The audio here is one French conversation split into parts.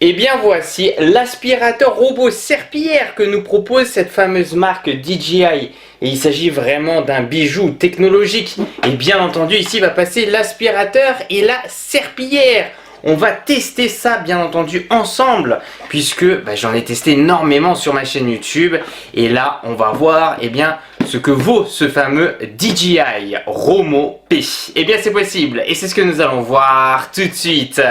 Et bien voici l'aspirateur robot serpillière que nous propose cette fameuse marque DJI. Et il s'agit vraiment d'un bijou technologique. Et bien entendu ici va passer l'aspirateur et la serpillière. On va tester ça bien entendu ensemble puisque j'en ai testé énormément sur ma chaîne YouTube. Et là on va voir ce que vaut ce fameux DJI Romo P. Et bien c'est possible et c'est ce que nous allons voir tout de suite.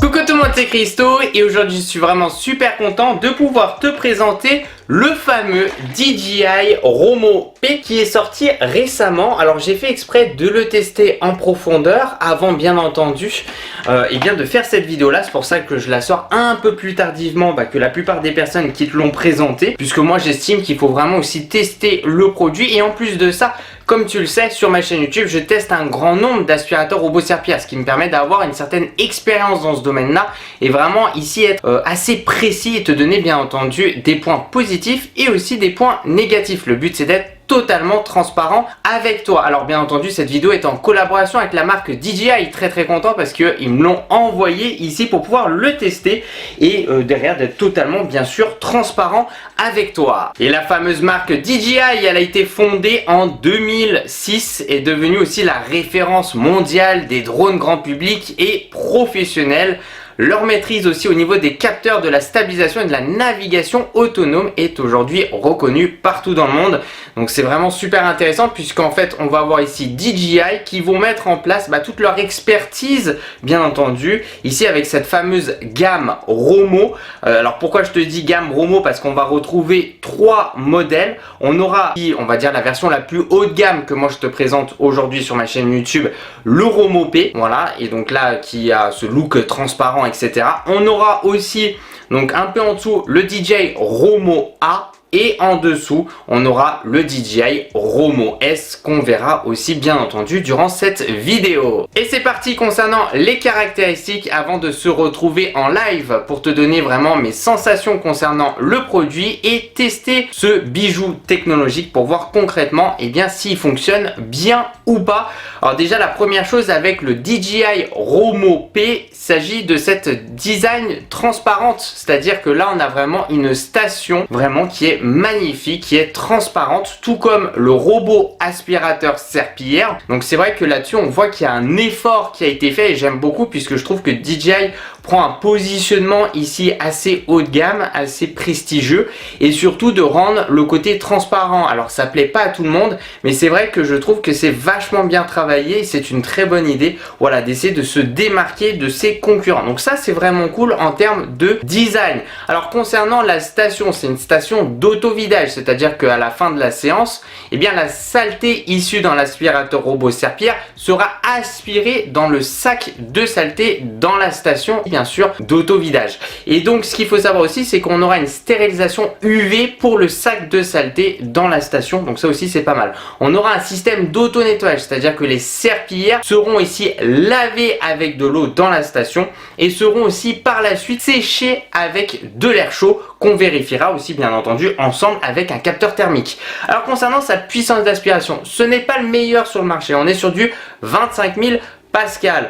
Coucou tout le monde, c'est Christo et aujourd'hui je suis vraiment super content de pouvoir te présenter le fameux DJI Romo P qui est sorti récemment. Alors j'ai fait exprès de le tester en profondeur avant bien entendu de faire cette vidéo là. C'est pour ça que je la sors un peu plus tardivement que la plupart des personnes qui te l'ont présenté, puisque moi j'estime qu'il faut vraiment aussi tester le produit. Et en plus de ça, comme tu le sais, sur ma chaîne YouTube, je teste un grand nombre d'aspirateurs robots serpillères, ce qui me permet d'avoir une certaine expérience dans ce domaine-là et vraiment ici être assez précis et te donner bien entendu des points positifs et aussi des points négatifs. Le but c'est d'être totalement transparent avec toi. Alors bien entendu cette vidéo est en collaboration avec la marque DJI, très content parce qu'ils me l'ont envoyé ici pour pouvoir le tester et derrière d'être totalement bien sûr transparent avec toi. Et la fameuse marque DJI, elle a été fondée en 2006 et est devenue aussi la référence mondiale des drones grand public et professionnels. Leur maîtrise aussi au niveau des capteurs de la stabilisation et de la navigation autonome est aujourd'hui reconnue partout dans le monde. Donc c'est vraiment super intéressant puisqu'en fait on va voir ici DJI qui vont mettre en place toute leur expertise bien entendu ici avec cette fameuse gamme Romo. Alors pourquoi je te dis gamme Romo? Parce qu'on va retrouver trois modèles. On aura, on va dire la version la plus haut de gamme que moi je te présente aujourd'hui sur ma chaîne YouTube, le Romo P, voilà, et donc là qui a ce look transparent, etc. On aura aussi donc un peu en dessous le DJI Romo A. Et en dessous, on aura le DJI Romo S qu'on verra aussi bien entendu durant cette vidéo. Et c'est parti concernant les caractéristiques avant de se retrouver en live pour te donner vraiment mes sensations concernant le produit et tester ce bijou technologique pour voir concrètement s'il fonctionne bien ou pas. Alors déjà la première chose avec le DJI Romo P, il s'agit de cette design transparente, c'est-à-dire que là on a vraiment une station vraiment qui est magnifique, qui est transparente, tout comme le robot aspirateur serpillière. Donc c'est vrai que là-dessus on voit qu'il y a un effort qui a été fait et j'aime beaucoup puisque je trouve que DJI prend un positionnement ici assez haut de gamme, assez prestigieux et surtout de rendre le côté transparent. Alors ça plaît pas à tout le monde, mais c'est vrai que je trouve que c'est vachement bien travaillé et c'est une très bonne idée, voilà, d'essayer de se démarquer de ses concurrents. Donc ça c'est vraiment cool en termes de design. Alors concernant la station, c'est une station d'auto-vidage, c'est-à-dire qu'à la fin de la séance, la saleté issue dans l'aspirateur robot serpillière sera aspirée dans le sac de saleté dans la station bien sûr d'auto-vidage. Et donc ce qu'il faut savoir aussi, c'est qu'on aura une stérilisation UV pour le sac de saleté dans la station, donc ça aussi c'est pas mal. On aura un système d'auto-nettoyage, c'est-à-dire que les serpillières seront ici lavées avec de l'eau dans la station et seront aussi par la suite séchées avec de l'air chaud qu'on vérifiera aussi bien entendu ensemble avec un capteur thermique. Alors concernant sa puissance d'aspiration, ce n'est pas le meilleur sur le marché, on est sur du 25 000 Pascal.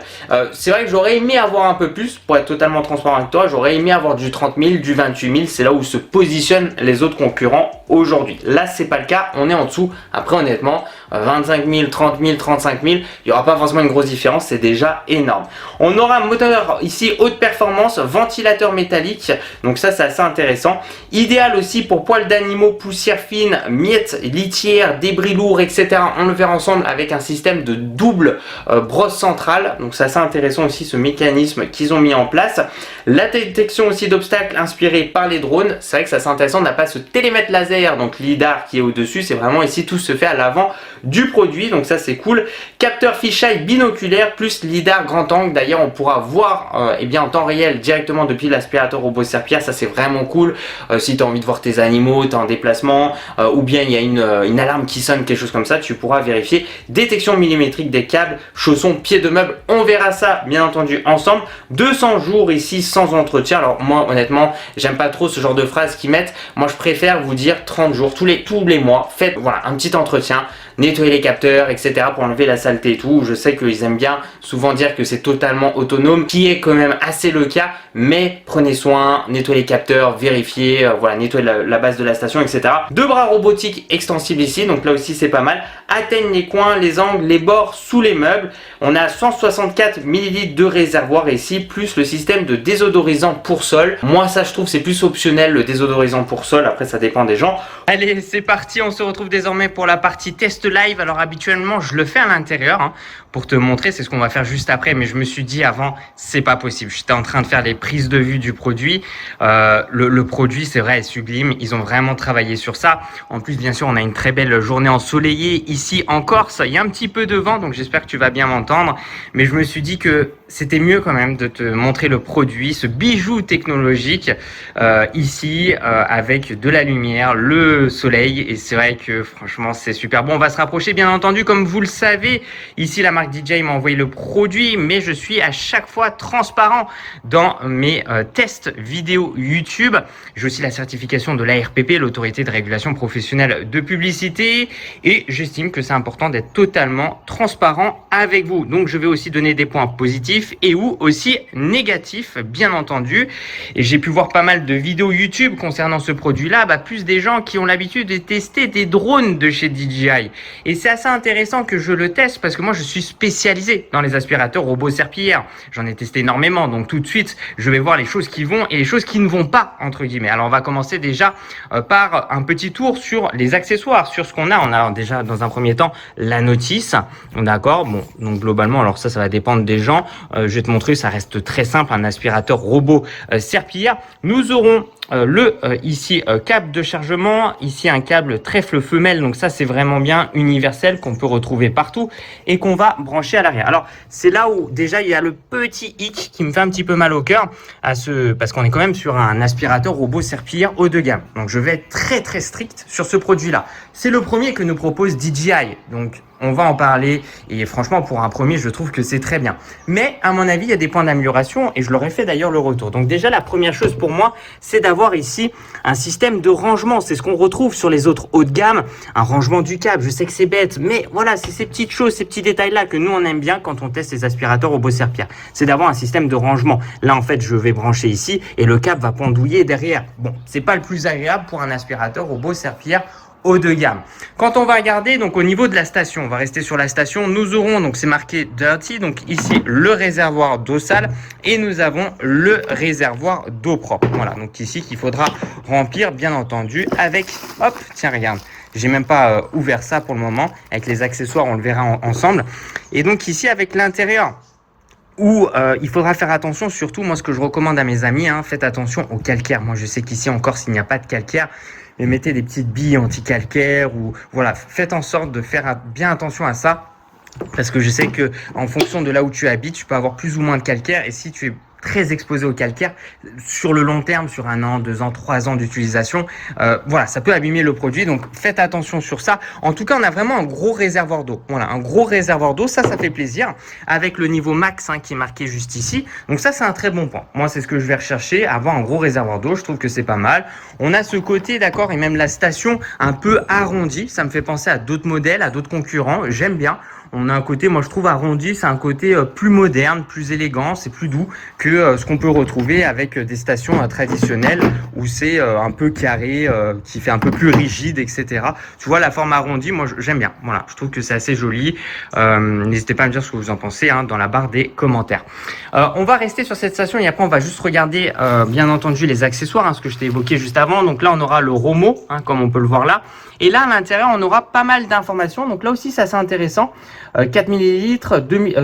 C'est vrai que j'aurais aimé avoir un peu plus, pour être totalement transparent avec toi, j'aurais aimé avoir du 30 000, du 28 000, c'est là où se positionnent les autres concurrents aujourd'hui. Là c'est pas le cas, on est en dessous. Après honnêtement, 25 000, 30 000, 35 000, il n'y aura pas forcément une grosse différence, c'est déjà énorme. On aura un moteur ici haute performance, ventilateur métallique, donc ça c'est assez intéressant. Idéal aussi pour poils d'animaux, poussière fine, miettes, litières, débris lourds, etc. On le verra ensemble avec un système de double brosse centrale. Donc c'est assez intéressant aussi ce mécanisme qu'ils ont mis en place. La détection aussi d'obstacles inspirée par les drones, c'est vrai que c'est assez intéressant, on n'a pas ce télémètre laser, donc lidar qui est au dessus, c'est vraiment ici tout se fait à l'avant du produit, donc ça c'est cool. Capteur fisheye binoculaire plus lidar grand angle, d'ailleurs on pourra voir en temps réel directement depuis l'aspirateur robot serpillière, ça c'est vraiment cool. Si tu as envie de voir tes animaux, tu es en déplacement ou bien il y a une alarme qui sonne, quelque chose comme ça, tu pourras vérifier. Détection millimétrique des câbles, chaussons, pieds de meubles, on verra ça bien entendu ensemble. 200 jours ici sans entretien. Alors moi honnêtement j'aime pas trop ce genre de phrases qu'ils mettent, moi je préfère vous dire 30 jours tous les mois, faites voilà un petit entretien, nettoyer les capteurs, etc. pour enlever la saleté et tout. Je sais qu'ils aiment bien souvent dire que c'est totalement autonome, qui est quand même assez le cas, mais prenez soin, nettoyez les capteurs, vérifiez, voilà, nettoyez la base de la station, etc. Deux bras robotiques extensibles ici, donc là aussi c'est pas mal. Atteignent les coins, les angles, les bords sous les meubles. On a 164 ml de réservoir ici, plus le système de désodorisant pour sol. Moi ça je trouve c'est plus optionnel le désodorisant pour sol, après ça dépend des gens. Allez c'est parti, on se retrouve désormais pour la partie test live. Alors habituellement je le fais à l'intérieur hein, pour te montrer, c'est ce qu'on va faire juste après, mais je me suis dit avant c'est pas possible. J'étais en train de faire les prises de vue du produit. Le produit c'est vrai est sublime, ils ont vraiment travaillé sur ça. En plus bien sûr on a une très belle journée ensoleillée ici en Corse, il y a un petit peu de vent donc j'espère que tu vas bien m'entendre, mais je me suis dit que c'était mieux quand même de te montrer le produit, ce bijou technologique ici avec de la lumière, le soleil, et c'est vrai que franchement c'est super bon. On va se rapprocher bien entendu comme vous le savez, ici la marque DJI m'a envoyé le produit, mais je suis à chaque fois transparent dans mes tests vidéo YouTube. J'ai aussi la certification de l'ARPP, l'autorité de régulation professionnelle de publicité, et j'estime que c'est important d'être totalement transparent avec vous. Donc je vais aussi donner des points positifs et ou aussi négatifs bien entendu. Et j'ai pu voir pas mal de vidéos YouTube concernant ce produit-là, plus des gens qui ont l'habitude de tester des drones de chez DJI. Et c'est assez intéressant que je le teste parce que moi je suis spécialisé dans les aspirateurs robots serpillères. J'en ai testé énormément, donc tout de suite je vais voir les choses qui vont et les choses qui ne vont pas entre guillemets. Alors on va commencer déjà par un petit tour sur les accessoires, sur ce qu'on a. On a déjà dans un premier temps la notice, d'accord. Bon, donc globalement, alors ça va dépendre des gens. Je vais te montrer, ça reste très simple, un aspirateur robot serpillière. Nous aurons ici câble de chargement, ici un câble trèfle femelle, donc ça c'est vraiment bien universel qu'on peut retrouver partout et qu'on va brancher à l'arrière. Alors c'est là où déjà il y a le petit hic qui me fait un petit peu mal au cœur parce qu'on est quand même sur un aspirateur robot serpillière haut de gamme, donc je vais être très strict sur ce produit là. C'est le premier que nous propose DJI, donc on va en parler et franchement pour un premier je trouve que c'est très bien, mais à mon avis il y a des points d'amélioration et je leur ai fait d'ailleurs le retour. Donc déjà la première chose pour moi c'est d'avoir ici un système de rangement, c'est ce qu'on retrouve sur les autres hauts de gamme, un rangement du câble. Je sais que c'est bête, mais voilà, c'est ces petites choses, ces petits détails là que nous on aime bien quand on teste les aspirateurs robots serpillères, c'est d'avoir un système de rangement. Là en fait je vais brancher ici et le câble va pendouiller derrière. Bon, c'est pas le plus agréable pour un aspirateur robot serpillère haut de gamme. Quand on va regarder donc au niveau de la station, on va rester sur la station, nous aurons donc c'est marqué dirty, donc ici le réservoir d'eau sale et nous avons le réservoir d'eau propre. Voilà, donc ici qu'il faudra remplir bien entendu avec, hop, tiens regarde, j'ai même pas ouvert ça pour le moment, avec les accessoires on le verra ensemble. Et donc ici avec l'intérieur où il faudra faire attention, surtout moi ce que je recommande à mes amis, faites attention au calcaire. Moi je sais qu'ici en Corse il n'y a pas de calcaire, mais mettez des petites billes anti-calcaire ou voilà, faites en sorte de faire bien attention à ça parce que je sais que en fonction de là où tu habites, tu peux avoir plus ou moins de calcaire et si tu es très exposé au calcaire sur le long terme, sur 1 an, 2 ans, 3 ans d'utilisation, voilà, ça peut abîmer le produit, donc faites attention sur ça. En tout cas, on a vraiment un gros réservoir d'eau. Voilà, un gros réservoir d'eau, ça fait plaisir, avec le niveau max qui est marqué juste ici. Donc ça, c'est un très bon point. Moi, c'est ce que je vais rechercher, avoir un gros réservoir d'eau. Je trouve que c'est pas mal. On a ce côté, d'accord, et même la station un peu arrondie. Ça me fait penser à d'autres modèles, à d'autres concurrents. J'aime bien. On a un côté, moi je trouve arrondi, c'est un côté plus moderne, plus élégant, c'est plus doux que ce qu'on peut retrouver avec des stations traditionnelles où c'est un peu carré, qui fait un peu plus rigide, etc. Tu vois la forme arrondie, moi j'aime bien. Voilà, je trouve que c'est assez joli. N'hésitez pas à me dire ce que vous en pensez dans la barre des commentaires. On va rester sur cette station et après on va juste regarder bien entendu les accessoires, ce que je t'ai évoqué juste avant. Donc là on aura le Romo, comme on peut le voir là. Et là, à l'intérieur, on aura pas mal d'informations. Donc là aussi, c'est assez intéressant. 4 ml,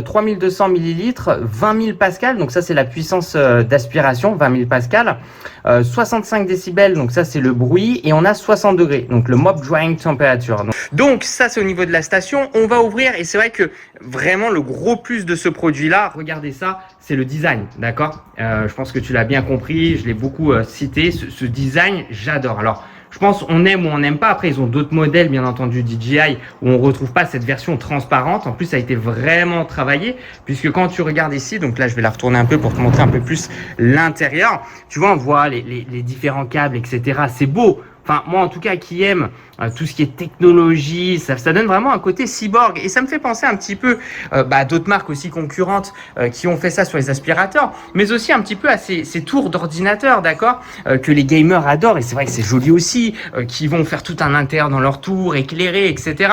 3200 ml, 20 000 pascal. Donc ça, c'est la puissance d'aspiration, 20 000 pascal. 65 décibels, donc ça, c'est le bruit. Et on a 60 degrés, donc le Mop Drying Temperature. Donc ça, c'est au niveau de la station. On va ouvrir et c'est vrai que vraiment, le gros plus de ce produit-là, regardez ça, c'est le design, d'accord. Je pense que tu l'as bien compris. Je l'ai beaucoup cité. Ce design, j'adore. Alors, je pense on aime ou on n'aime pas. Après, ils ont d'autres modèles, bien entendu, DJI, où on retrouve pas cette version transparente. En plus, ça a été vraiment travaillé, puisque quand tu regardes ici, donc là, je vais la retourner un peu pour te montrer un peu plus l'intérieur. Tu vois, on voit les différents câbles, etc. C'est beau. enfin moi en tout cas qui aime tout ce qui est technologie, ça donne vraiment un côté cyborg. Et ça me fait penser un petit peu à d'autres marques aussi concurrentes qui ont fait ça sur les aspirateurs, mais aussi un petit peu à ces tours d'ordinateur, d'accord, que les gamers adorent. Et c'est vrai que c'est joli aussi, qui vont faire tout un intérieur dans leur tour, éclairé, etc.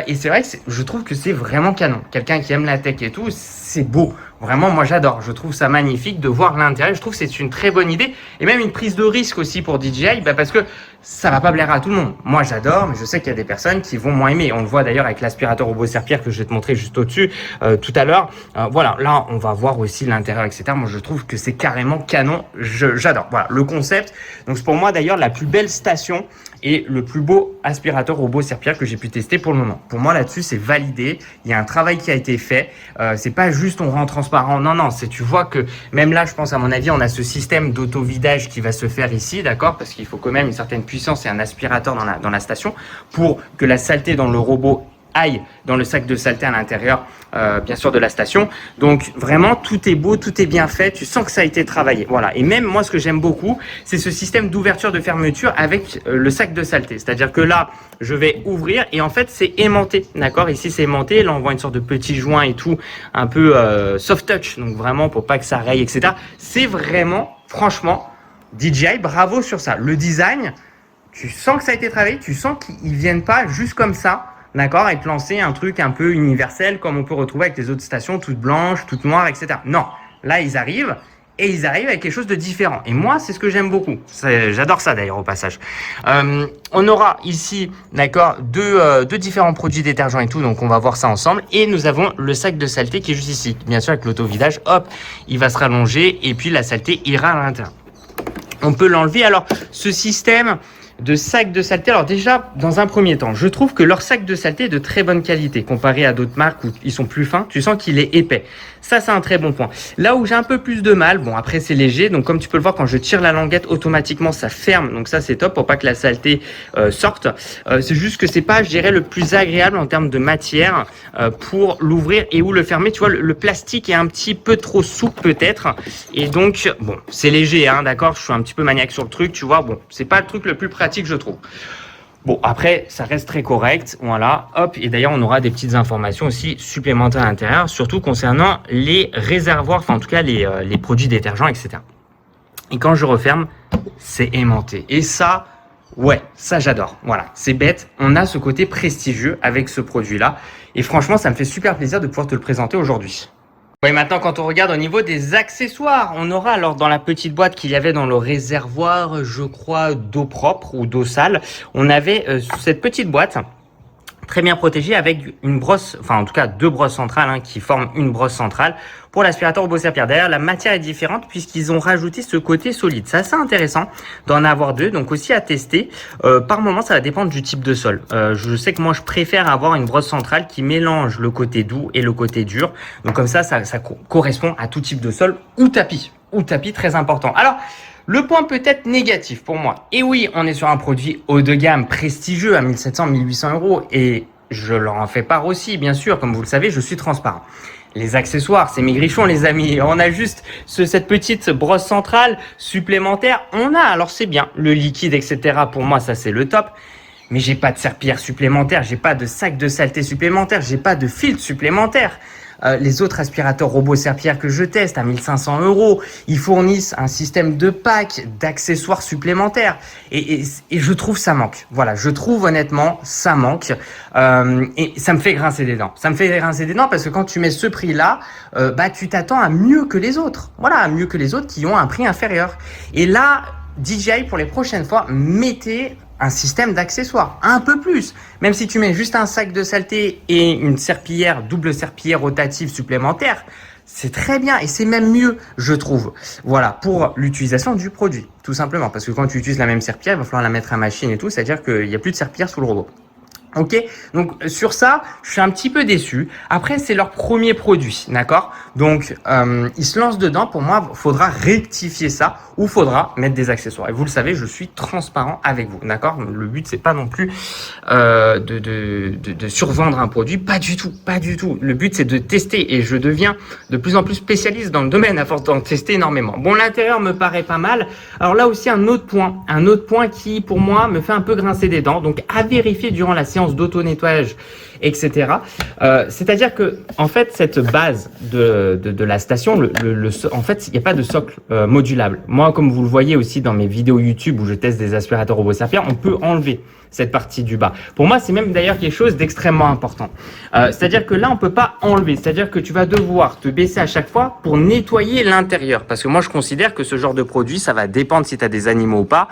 Et c'est vrai que je trouve que c'est vraiment canon. Quelqu'un qui aime la tech et tout, c'est beau. Vraiment, moi j'adore. Je trouve ça magnifique de voir l'intérieur. Je trouve que c'est une très bonne idée et même une prise de risque aussi pour DJI, parce que ça va pas plaire à tout le monde. Moi j'adore, mais je sais qu'il y a des personnes qui vont moins aimer. On le voit d'ailleurs avec l'aspirateur robot serpillère que je vais te montrer juste au-dessus tout à l'heure. Voilà, là on va voir aussi l'intérieur, etc. Moi je trouve que c'est carrément canon. J'adore. Voilà le concept. Donc c'est pour moi d'ailleurs la plus belle station et le plus beau aspirateur robot serpillère que j'ai pu tester pour le moment. Pour moi là-dessus c'est validé. Il y a un travail qui a été fait. C'est pas juste on rend transparent. Non, c'est tu vois que même là je pense à mon avis on a ce système d'auto-vidage qui va se faire ici, d'accord, parce qu'il faut quand même une certaine puissance et un aspirateur dans la station pour que la saleté dans le robot aille dans le sac de saleté à l'intérieur, bien sûr, de la station. Donc vraiment tout est beau, tout est bien fait, tu sens que ça a été travaillé. Voilà. Et même moi ce que j'aime beaucoup, c'est ce système d'ouverture de fermeture avec le sac de saleté. C'est-à-dire que là, je vais ouvrir et en fait c'est aimanté, d'accord. Ici c'est aimanté, là on voit une sorte de petit joint et tout, un peu soft touch, donc vraiment pour pas que ça raye, etc. C'est vraiment, franchement, DJI, bravo sur ça. Le design, tu sens que ça a été travaillé, tu sens qu'ils viennent pas juste comme ça, d'accord, et te lancer un truc un peu universel comme on peut retrouver avec les autres stations toutes blanches, toutes noires, etc. Non, là ils arrivent et ils arrivent avec quelque chose de différent. Et moi, c'est ce que j'aime beaucoup. J'adore ça d'ailleurs au passage. On aura ici, d'accord, deux différents produits détergents et tout, donc on va voir ça ensemble. Et nous avons le sac de saleté qui est juste ici. Bien sûr, avec l'auto-vidage, hop, il va se rallonger et puis la saleté ira à l'intérieur. On peut l'enlever. Alors, ce système de sac de saleté, alors déjà, dans un premier temps, je trouve que leur sac de saleté est de très bonne qualité comparé à d'autres marques où ils sont plus fins. Tu sens qu'il est épais. Ça, c'est un très bon point. Là où j'ai un peu plus de mal, bon, après, c'est léger. Donc, comme tu peux le voir, quand je tire la languette, automatiquement, ça ferme. Donc, ça, c'est top pour pas que la saleté sorte. C'est juste que c'est pas, je dirais, le plus agréable en termes de matière pour l'ouvrir et où le fermer. Tu vois, le plastique est un petit peu trop souple peut-être. Et donc, bon, c'est léger, hein, d'accord. Je suis un petit peu maniaque sur le truc, tu vois. Bon, c'est pas le truc le plus pratique, je trouve. Bon, après, ça reste très correct. Voilà, hop. Et d'ailleurs, on aura des petites informations aussi supplémentaires à l'intérieur, surtout concernant les réservoirs, enfin, en tout cas, les produits détergents, etc. Et quand je referme, c'est aimanté. Et ça, ouais, ça, j'adore. Voilà, c'est bête. On a ce côté prestigieux avec ce produit-là. Et franchement, ça me fait super plaisir de pouvoir te le présenter aujourd'hui. Oui, maintenant, quand on regarde au niveau des accessoires, on aura alors dans la petite boîte qu'il y avait dans le réservoir, je crois, d'eau propre ou d'eau sale, on avait cette petite boîte très bien protégée avec une brosse, enfin en tout cas deux brosses centrales hein, qui forment une brosse centrale pour l'aspirateur robot serpillère. D'ailleurs, la matière est différente puisqu'ils ont rajouté ce côté solide. C'est assez intéressant d'en avoir deux, donc aussi à tester. Par moment, ça va dépendre du type de sol. Je sais que moi, je préfère avoir une brosse centrale qui mélange le côté doux et le côté dur. Donc comme ça correspond à tout type de sol ou tapis, très important. Alors, le point peut-être négatif pour moi. Et oui, on est sur un produit haut de gamme, prestigieux à 1700, 1800 euros et je leur en fais part aussi, bien sûr. Comme vous le savez, je suis transparent. Les accessoires, c'est maigrichon les amis. On a juste cette petite brosse centrale supplémentaire. On a, alors c'est bien, le liquide, etc. Pour moi, ça c'est le top. Mais j'ai pas de serpillière supplémentaire, j'ai pas de sac de saleté supplémentaire, j'ai pas de filtre supplémentaire. Les autres aspirateurs robots serpillère que je teste à 1500 euros, ils fournissent un système de pack d'accessoires supplémentaires et je trouve ça manque. Voilà, je trouve honnêtement ça manque et ça me fait grincer des dents. Ça me fait grincer des dents parce que quand tu mets ce prix-là, tu t'attends à mieux que les autres. Voilà, à mieux que les autres qui ont un prix inférieur. Et là, DJI pour les prochaines fois, mettez un système d'accessoires, un peu plus. Même si tu mets juste un sac de saleté et une serpillière, double serpillière rotative supplémentaire, c'est très bien et c'est même mieux, je trouve. Voilà, pour l'utilisation du produit, tout simplement. Parce que quand tu utilises la même serpillière, il va falloir la mettre à machine et tout, c'est-à-dire qu'il n'y a plus de serpillière sous le robot. Ok, donc sur ça, je suis un petit peu déçu. Après, c'est leur premier produit, d'accord? Donc, ils se lancent dedans. Pour moi, faudra rectifier ça ou faudra mettre des accessoires. Et vous le savez, je suis transparent avec vous, d'accord? Le but, c'est pas non plus de survendre un produit, pas du tout, pas du tout. Le but, c'est de tester et je deviens de plus en plus spécialiste dans le domaine à force d'en tester énormément. Bon, l'intérieur me paraît pas mal. Alors là aussi, un autre point qui, pour moi, me fait un peu grincer des dents. Donc, à vérifier durant la séance d'auto-nettoyage, etc. C'est-à-dire que, en fait, cette base de la station, en fait, il n'y a pas de socle modulable. Moi, comme vous le voyez aussi dans mes vidéos YouTube où je teste des aspirateurs robots Serpillère, on peut enlever cette partie du bas. Pour moi, c'est même d'ailleurs quelque chose d'extrêmement important. C'est-à-dire que là, on peut pas enlever. C'est-à-dire que tu vas devoir te baisser à chaque fois pour nettoyer l'intérieur. Parce que moi, je considère que ce genre de produit, ça va dépendre si tu as des animaux ou pas.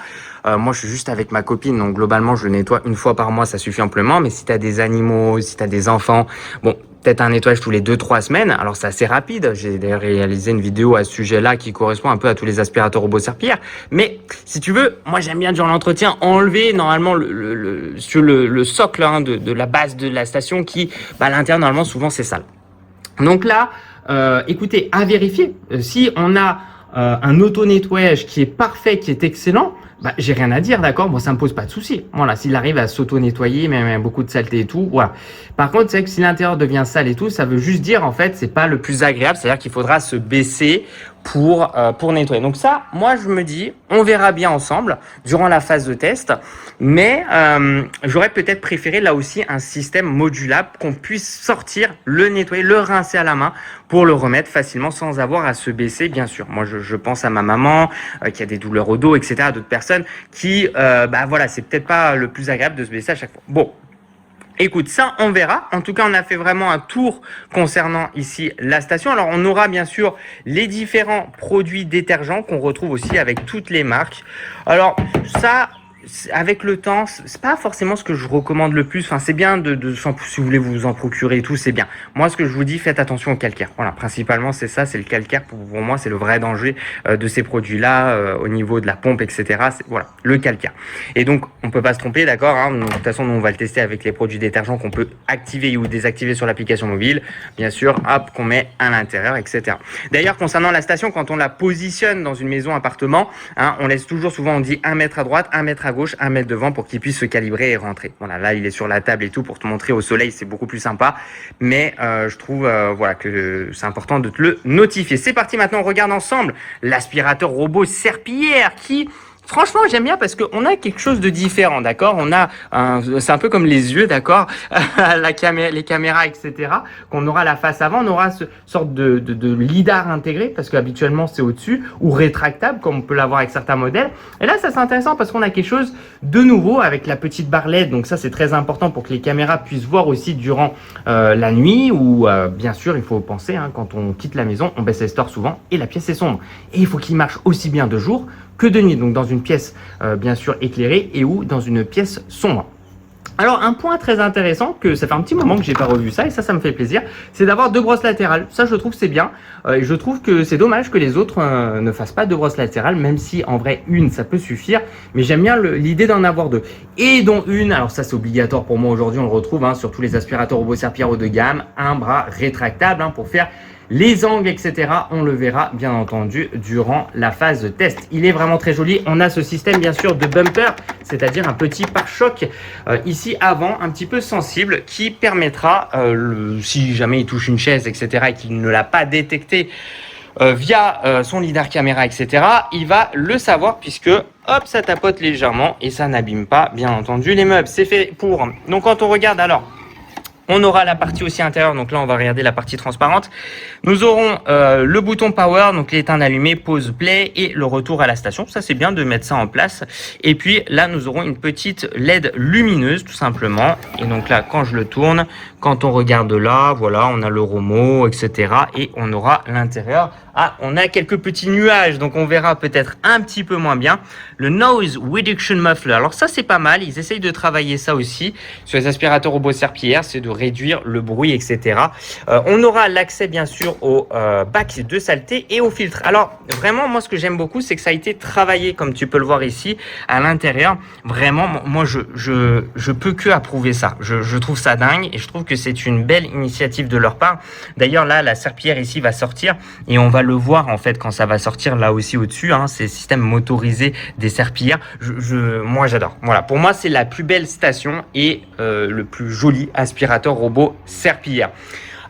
Moi, je suis juste avec ma copine, donc globalement, je le nettoie une fois par mois, ça suffit amplement. Mais si tu as des animaux, si tu as des enfants, bon, peut-être un nettoyage tous les 2-3 semaines. Alors, c'est assez rapide. J'ai d'ailleurs réalisé une vidéo à ce sujet-là qui correspond un peu à tous les aspirateurs robots Serpillère. Mais si tu veux, moi, j'aime bien durant l'entretien enlever normalement sur le socle de la base de la station qui, à l'intérieur, normalement, souvent, c'est sale. Donc là, écoutez, à vérifier. Si on a un auto-nettoyage qui est parfait, qui est excellent, j'ai rien à dire, d'accord? Moi, ça me pose pas de souci. Voilà, s'il arrive à s'auto-nettoyer, même beaucoup de saleté et tout, voilà. Par contre, c'est vrai que si l'intérieur devient sale et tout, ça veut juste dire, en fait, c'est pas le plus agréable. C'est-à-dire qu'il faudra se baisser pour nettoyer. Donc ça, moi, je me dis, on verra bien ensemble durant la phase de test. Mais j'aurais peut-être préféré là aussi un système modulable qu'on puisse sortir, le nettoyer, le rincer à la main pour le remettre facilement sans avoir à se baisser, bien sûr. Moi, je pense à ma maman qui a des douleurs au dos, etc. D'autres personnes qui, voilà, c'est peut-être pas le plus agréable de se baisser à chaque fois. Bon. Écoute, ça, on verra. En tout cas, on a fait vraiment un tour concernant ici la station. Alors, on aura bien sûr les différents produits détergents qu'on retrouve aussi avec toutes les marques. Alors, ça, avec le temps, c'est pas forcément ce que je recommande le plus. Enfin, c'est bien si vous voulez vous en procurer et tout, c'est bien. Moi, ce que je vous dis, faites attention au calcaire. Voilà, principalement, c'est ça, c'est le calcaire. Pour moi, c'est le vrai danger de ces produits-là au niveau de la pompe, etc. Voilà, le calcaire. Et donc, on peut pas se tromper, d'accord, hein. De toute façon, nous, on va le tester avec les produits détergents qu'on peut activer ou désactiver sur l'application mobile. Bien sûr, hop, qu'on met à l'intérieur, etc. D'ailleurs, concernant la station, quand on la positionne dans une maison, appartement, hein, on laisse toujours, souvent, on dit 1 mètre à droite, 1 mètre à gauche, 1 mètre devant pour qu'il puisse se calibrer et rentrer. Voilà, là il est sur la table et tout pour te montrer au soleil, c'est beaucoup plus sympa. Mais je trouve voilà que c'est important de te le notifier. C'est parti, maintenant on regarde ensemble l'aspirateur robot Serpillère qui... Franchement, j'aime bien parce qu'on a quelque chose de différent, d'accord? C'est un peu comme les yeux, d'accord? Les caméras, etc. Qu'on aura la face avant, on aura ce sorte de lidar intégré parce qu'habituellement c'est au-dessus ou rétractable comme on peut l'avoir avec certains modèles. Et là, ça c'est intéressant parce qu'on a quelque chose de nouveau avec la petite barre LED. Donc ça, c'est très important pour que les caméras puissent voir aussi durant la nuit ou bien sûr, il faut penser, hein, quand on quitte la maison, on baisse les stores souvent et la pièce est sombre. Et il faut qu'il marche aussi bien de jour que de nuit, donc dans une pièce bien sûr éclairée et ou dans une pièce sombre. Alors un point très intéressant, que ça fait un petit moment que j'ai pas revu ça et ça me fait plaisir, c'est d'avoir 2 brosses latérales. Ça je trouve c'est bien et je trouve que c'est dommage que les autres ne fassent pas 2 brosses latérales, même si en vrai une ça peut suffire, mais j'aime bien l'idée d'en avoir 2. Et dont une, alors ça c'est obligatoire pour moi aujourd'hui, on le retrouve hein, sur tous les aspirateurs robots Serpillère haut de gamme, un bras rétractable hein, pour faire les angles, etc. On le verra bien entendu durant la phase de test. Il est vraiment très joli. On a ce système bien sûr de bumper, c'est-à-dire un petit pare-choc ici avant, un petit peu sensible, qui permettra, si jamais il touche une chaise, etc. et qu'il ne l'a pas détecté via son lidar caméra, etc. il va le savoir puisque hop, ça tapote légèrement et ça n'abîme pas bien entendu les meubles. C'est fait pour. Donc quand on regarde alors, on aura la partie aussi intérieure, donc là on va regarder la partie transparente. Nous aurons le bouton power, donc l'éteindre, allumé, pause, play et le retour à la station. Ça c'est bien de mettre ça en place. Et puis là nous aurons une petite LED lumineuse tout simplement. Et donc là quand je le tourne, Quand on regarde là, voilà, on a le Romo, etc. Et on aura l'intérieur. Ah, on a quelques petits nuages, donc on verra peut-être un petit peu moins bien. Le Noise Reduction Muffler, alors ça c'est pas mal, ils essayent de travailler ça aussi sur les aspirateurs robots serpillères, c'est de réduire le bruit, etc. On aura l'accès bien sûr au bac de saleté et au filtre. Alors vraiment, moi ce que j'aime beaucoup, c'est que ça a été travaillé, comme tu peux le voir ici, à l'intérieur. Vraiment, moi je peux que approuver ça. Je trouve ça dingue et je trouve que c'est une belle initiative de leur part. D'ailleurs là, la serpillière ici va sortir et on va le voir en fait quand ça va sortir là aussi au-dessus, hein, c'est le système motorisé des serpillères. Moi j'adore. Voilà, pour moi c'est la plus belle station et le plus joli aspirateur robot serpillière.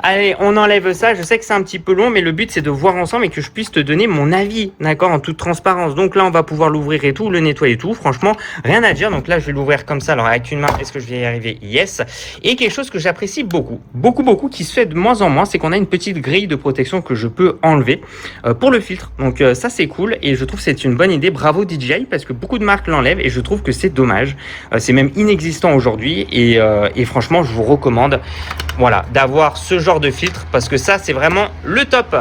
Allez, on enlève ça. Je sais que c'est un petit peu long, mais le but, c'est de voir ensemble et que je puisse te donner mon avis, d'accord, en toute transparence. Donc là, on va pouvoir l'ouvrir et tout, le nettoyer et tout. Franchement, rien à dire. Donc là, je vais l'ouvrir comme ça. Alors, avec une main, est-ce que je vais y arriver? Yes. Et quelque chose que j'apprécie beaucoup, qui se fait de moins en moins, c'est qu'on a une petite grille de protection que je peux enlever pour le filtre. Donc ça, c'est cool. Et je trouve que c'est une bonne idée. Bravo DJI, parce que beaucoup de marques l'enlèvent et je trouve que c'est dommage. C'est même inexistant aujourd'hui. Et franchement, je vous recommande, voilà, d'avoir ce genre de filtre parce que ça c'est vraiment le top.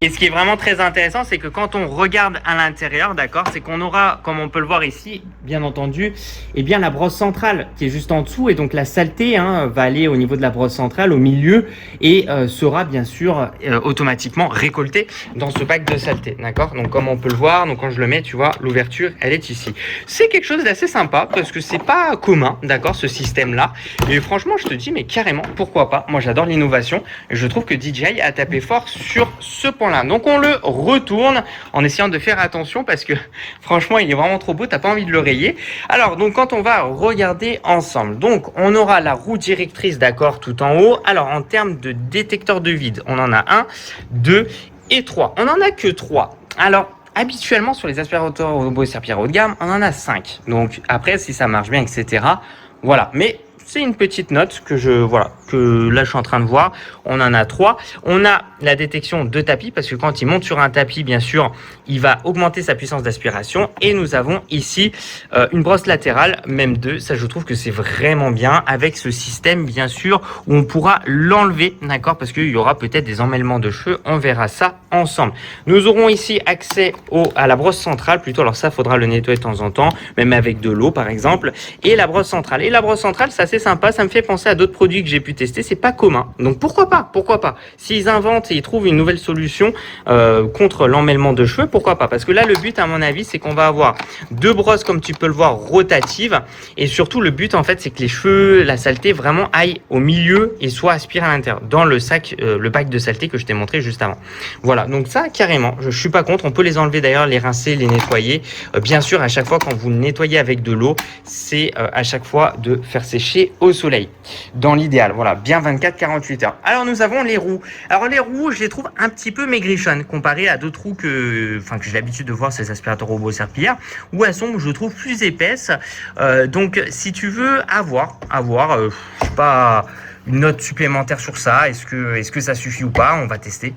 Et ce qui est vraiment très intéressant, c'est que quand on regarde à l'intérieur, d'accord, c'est qu'on aura, comme on peut le voir ici, bien entendu, eh bien la brosse centrale qui est juste en dessous, et donc la saleté va aller au niveau de la brosse centrale, au milieu, et sera bien sûr automatiquement récoltée dans ce bac de saleté, d'accord. Donc comme on peut le voir, donc quand je le mets, tu vois, l'ouverture, elle est ici. C'est quelque chose d'assez sympa parce que c'est pas commun, d'accord, ce système-là. Et franchement, je te dis, mais carrément, pourquoi pas. Moi, j'adore l'innovation et je trouve que DJI a tapé fort sur ce point. Donc on le retourne en essayant de faire attention parce que franchement il est vraiment trop beau, t'as pas envie de le rayer. Alors donc quand on va regarder ensemble, donc on aura la roue directrice, d'accord, tout en haut. Alors en termes de détecteur de vide, on en a 1, 2 et 3. On en a que 3. Alors habituellement sur les aspirateurs robots serpillères haut de gamme, on en a 5. Donc après si ça marche bien, etc. Voilà, mais c'est une petite note que que là je suis en train de voir. On en a 3. On a la détection de tapis parce que quand il monte sur un tapis, bien sûr, il va augmenter sa puissance d'aspiration. Et nous avons ici une brosse latérale, même 2. Ça, je trouve que c'est vraiment bien avec ce système, bien sûr, où on pourra l'enlever, d'accord, parce qu'il y aura peut-être des emmêlements de cheveux. On verra ça ensemble. Nous aurons ici accès à la brosse centrale, plutôt. Alors ça, faudra le nettoyer de temps en temps, même avec de l'eau, par exemple. Et la brosse centrale. Et la brosse centrale, c'est assez sympa. Ça me fait penser à d'autres produits que j'ai pu tester. C'est pas commun. Donc pourquoi pas? S'ils inventent et ils trouvent une nouvelle solution contre l'emmêlement de cheveux, pourquoi pas? Parce que là, le but, à mon avis, c'est qu'on va avoir 2 brosses, comme tu peux le voir, rotatives. Et surtout, le but, en fait, c'est que les cheveux, la saleté, vraiment aillent au milieu et soient aspirés à l'intérieur, dans le sac, le bac de saleté que je t'ai montré juste avant. Voilà. Donc ça, carrément, je suis pas contre. On peut les enlever d'ailleurs, les rincer, les nettoyer. Bien sûr, à chaque fois, quand vous nettoyez avec de l'eau, c'est à chaque fois de faire sécher au soleil. Dans l'idéal, voilà, bien 24-48 heures. Alors, nous avons les roues. Alors, les roues, je les trouve un petit peu maigrichonnes comparé à d'autres roues que j'ai l'habitude de voir sur les aspirateurs robots serpillères, où elles sont, je trouve, plus épaisses. Donc, si tu veux avoir, je sais pas, une note supplémentaire sur ça. Est-ce que ça suffit ou pas? On va tester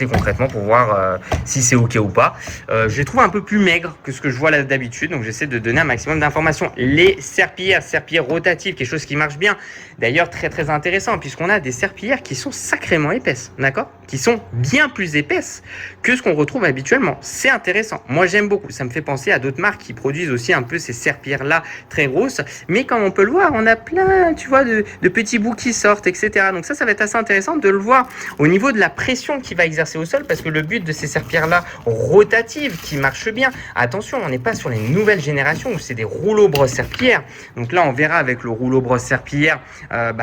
concrètement pour voir si c'est ok ou pas. Je les trouve un peu plus maigres que ce que je vois là d'habitude, donc j'essaie de donner un maximum d'informations. Les serpillères rotatives, quelque chose qui marche bien. D'ailleurs, très très intéressant, puisqu'on a des serpillères qui sont sacrément épaisses, d'accord, qui sont bien plus épaisses que ce qu'on retrouve habituellement. C'est intéressant. Moi, j'aime beaucoup. Ça me fait penser à d'autres marques qui produisent aussi un peu ces serpillères-là très grosses. Mais comme on peut le voir, on a plein, tu vois, de petits bouts qui sortent, etc. Donc ça va être assez intéressant de le voir au niveau de la pression qu'il va exercer au sol, parce que le but de ces serpillères-là rotatives qui marchent bien, attention, on n'est pas sur les nouvelles générations où c'est des rouleaux brosse serpillères. Donc là, on verra avec le rouleau brosse serpillière,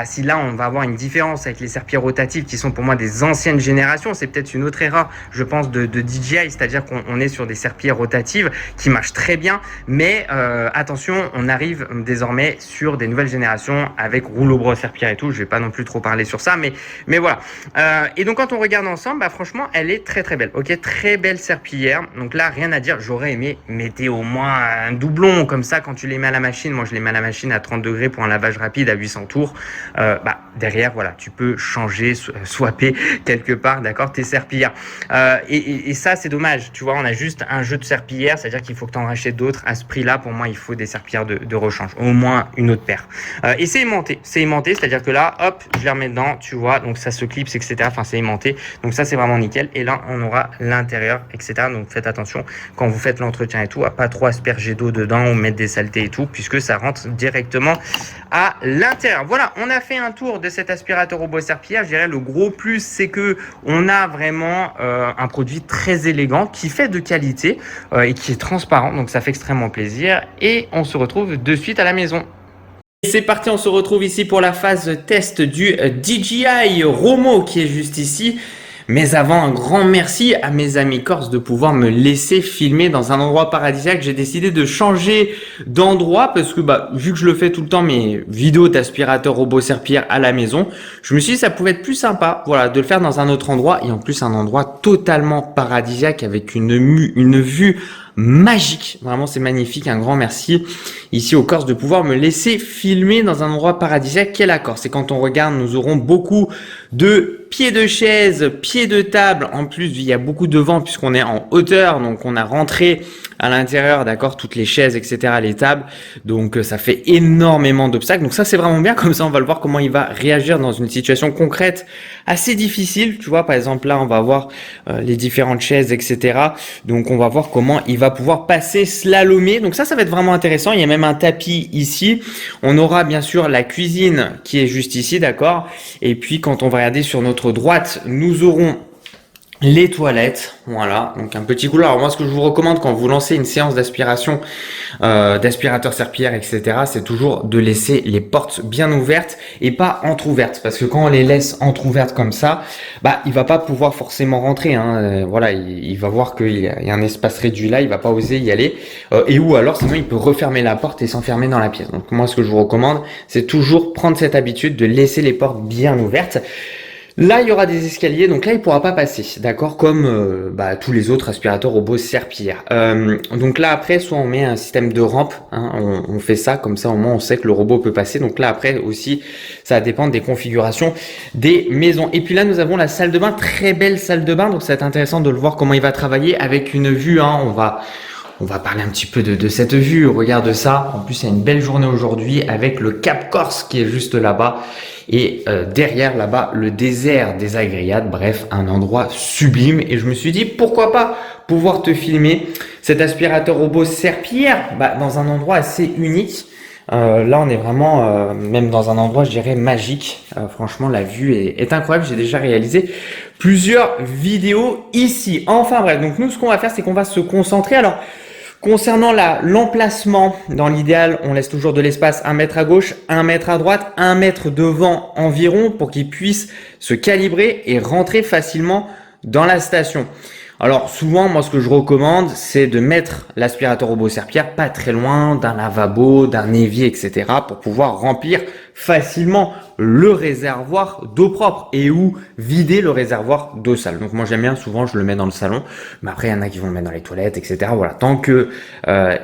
si là, on va avoir une différence avec les serpillères rotatives qui sont pour moi des anciennes générations. C'est peut-être une autre erreur, je pense, de DJI, c'est-à-dire qu'on est sur des serpillères rotatives qui marchent très bien, mais attention, on arrive désormais sur des nouvelles générations avec rouleau brosse serpillière et tout. Je vais pas non plus trop parler sur ça, mais voilà. Et donc quand on regarde ensemble, franchement, elle est très très belle. Ok, très belle serpillière. Donc là, rien à dire. J'aurais aimé mettre au moins un doublon comme ça quand tu les mets à la machine. Moi, je les mets à la machine à 30 degrés pour un lavage rapide à 800 tours. Derrière, voilà, tu peux changer, swapper quelque part part, d'accord, tes serpillères. Et ça, c'est dommage. Tu vois, on a juste un jeu de serpillères, c'est-à-dire qu'il faut que tu en rachètes d'autres. À ce prix-là, pour moi, il faut des serpillères de rechange, au moins une autre paire. Et c'est aimanté, c'est-à-dire que là, hop, je les remets dedans, tu vois, donc ça se clipse, etc. Enfin, c'est aimanté, donc ça, c'est vraiment nickel. Et là, on aura l'intérieur, etc. Donc faites attention quand vous faites l'entretien et tout, à pas trop asperger d'eau dedans ou mettre des saletés et tout, puisque ça rentre directement à l'intérieur. Voilà, on a fait un tour de cet aspirateur robot serpillière. Je dirais le gros plus, c'est que on a vraiment un produit très élégant qui fait de qualité et qui est transparent, donc ça fait extrêmement plaisir. Et on se retrouve de suite à la maison. Et c'est parti, on se retrouve ici pour la phase test du DJI Romo qui est juste ici. Mais avant, un grand merci à mes amis corses de pouvoir me laisser filmer dans un endroit paradisiaque. J'ai décidé de changer d'endroit parce que vu que je le fais tout le temps, mes vidéos d'aspirateur robot serpillière à la maison, je me suis dit que ça pouvait être plus sympa, voilà, de le faire dans un autre endroit et en plus un endroit totalement paradisiaque avec une vue magique. Vraiment, c'est magnifique. Un grand merci ici aux Corses de pouvoir me laisser filmer dans un endroit paradisiaque qu'est la Corse. Et quand on regarde, nous aurons beaucoup de pieds de chaise, pieds de table. En plus, il y a beaucoup de vent puisqu'on est en hauteur. Donc, on a rentré à l'intérieur, d'accord, toutes les chaises, etc., les tables. Donc, ça fait énormément d'obstacles. Donc, ça, c'est vraiment bien. Comme ça, on va le voir comment il va réagir dans une situation concrète assez difficile. Tu vois, par exemple, là, on va voir les différentes chaises, etc. Donc, on va voir comment il va pouvoir passer slalomer. Donc, ça va être vraiment intéressant. Il y a même un tapis ici. On aura bien sûr la cuisine qui est juste ici, d'accord. Et puis, quand on va regarder sur notre droite, nous aurons les toilettes, voilà, donc un petit couloir. Alors moi, ce que je vous recommande quand vous lancez une séance d'aspiration, d'aspirateur serpillière, etc., c'est toujours de laisser les portes bien ouvertes et pas entrouvertes, parce que quand on les laisse entrouvertes comme ça, il va pas pouvoir forcément rentrer. Hein. Voilà, il va voir qu'il y a un espace réduit là, il va pas oser y aller, et ou alors sinon il peut refermer la porte et s'enfermer dans la pièce. Donc moi, ce que je vous recommande, c'est toujours prendre cette habitude de laisser les portes bien ouvertes. Là, il y aura des escaliers, donc là, il pourra pas passer, d'accord, comme tous les autres aspirateurs robots serpillières. Donc là, après, soit on met un système de rampe, hein, on fait ça, comme ça, au moins, on sait que le robot peut passer. Donc là, après, aussi, ça va dépendre des configurations des maisons. Et puis là, nous avons la salle de bain, très belle salle de bain, donc ça va être intéressant de le voir comment il va travailler avec une vue, hein, on va parler un petit peu de cette vue. Regarde ça. En plus, il y a une belle journée aujourd'hui avec le Cap Corse qui est juste là-bas. Et derrière là-bas, le désert des Agriades. Bref, un endroit sublime. Et je me suis dit, pourquoi pas pouvoir te filmer cet aspirateur robot serpillière dans un endroit assez unique. Là, on est vraiment même dans un endroit, je dirais, magique. Franchement, la vue est incroyable. J'ai déjà réalisé plusieurs vidéos ici. Enfin bref, donc nous, ce qu'on va faire, c'est qu'on va se concentrer. Alors, concernant l'emplacement, dans l'idéal, on laisse toujours de l'espace 1 mètre à gauche, 1 mètre à droite, 1 mètre devant environ pour qu'il puisse se calibrer et rentrer facilement dans la station. Alors souvent, moi ce que je recommande, c'est de mettre l'aspirateur robot serpillière pas très loin d'un lavabo, d'un évier, etc. pour pouvoir remplir facilement le réservoir d'eau propre et ou vider le réservoir d'eau sale. Donc moi j'aime bien, souvent je le mets dans le salon, mais après il y en a qui vont le mettre dans les toilettes, etc. Voilà, tant que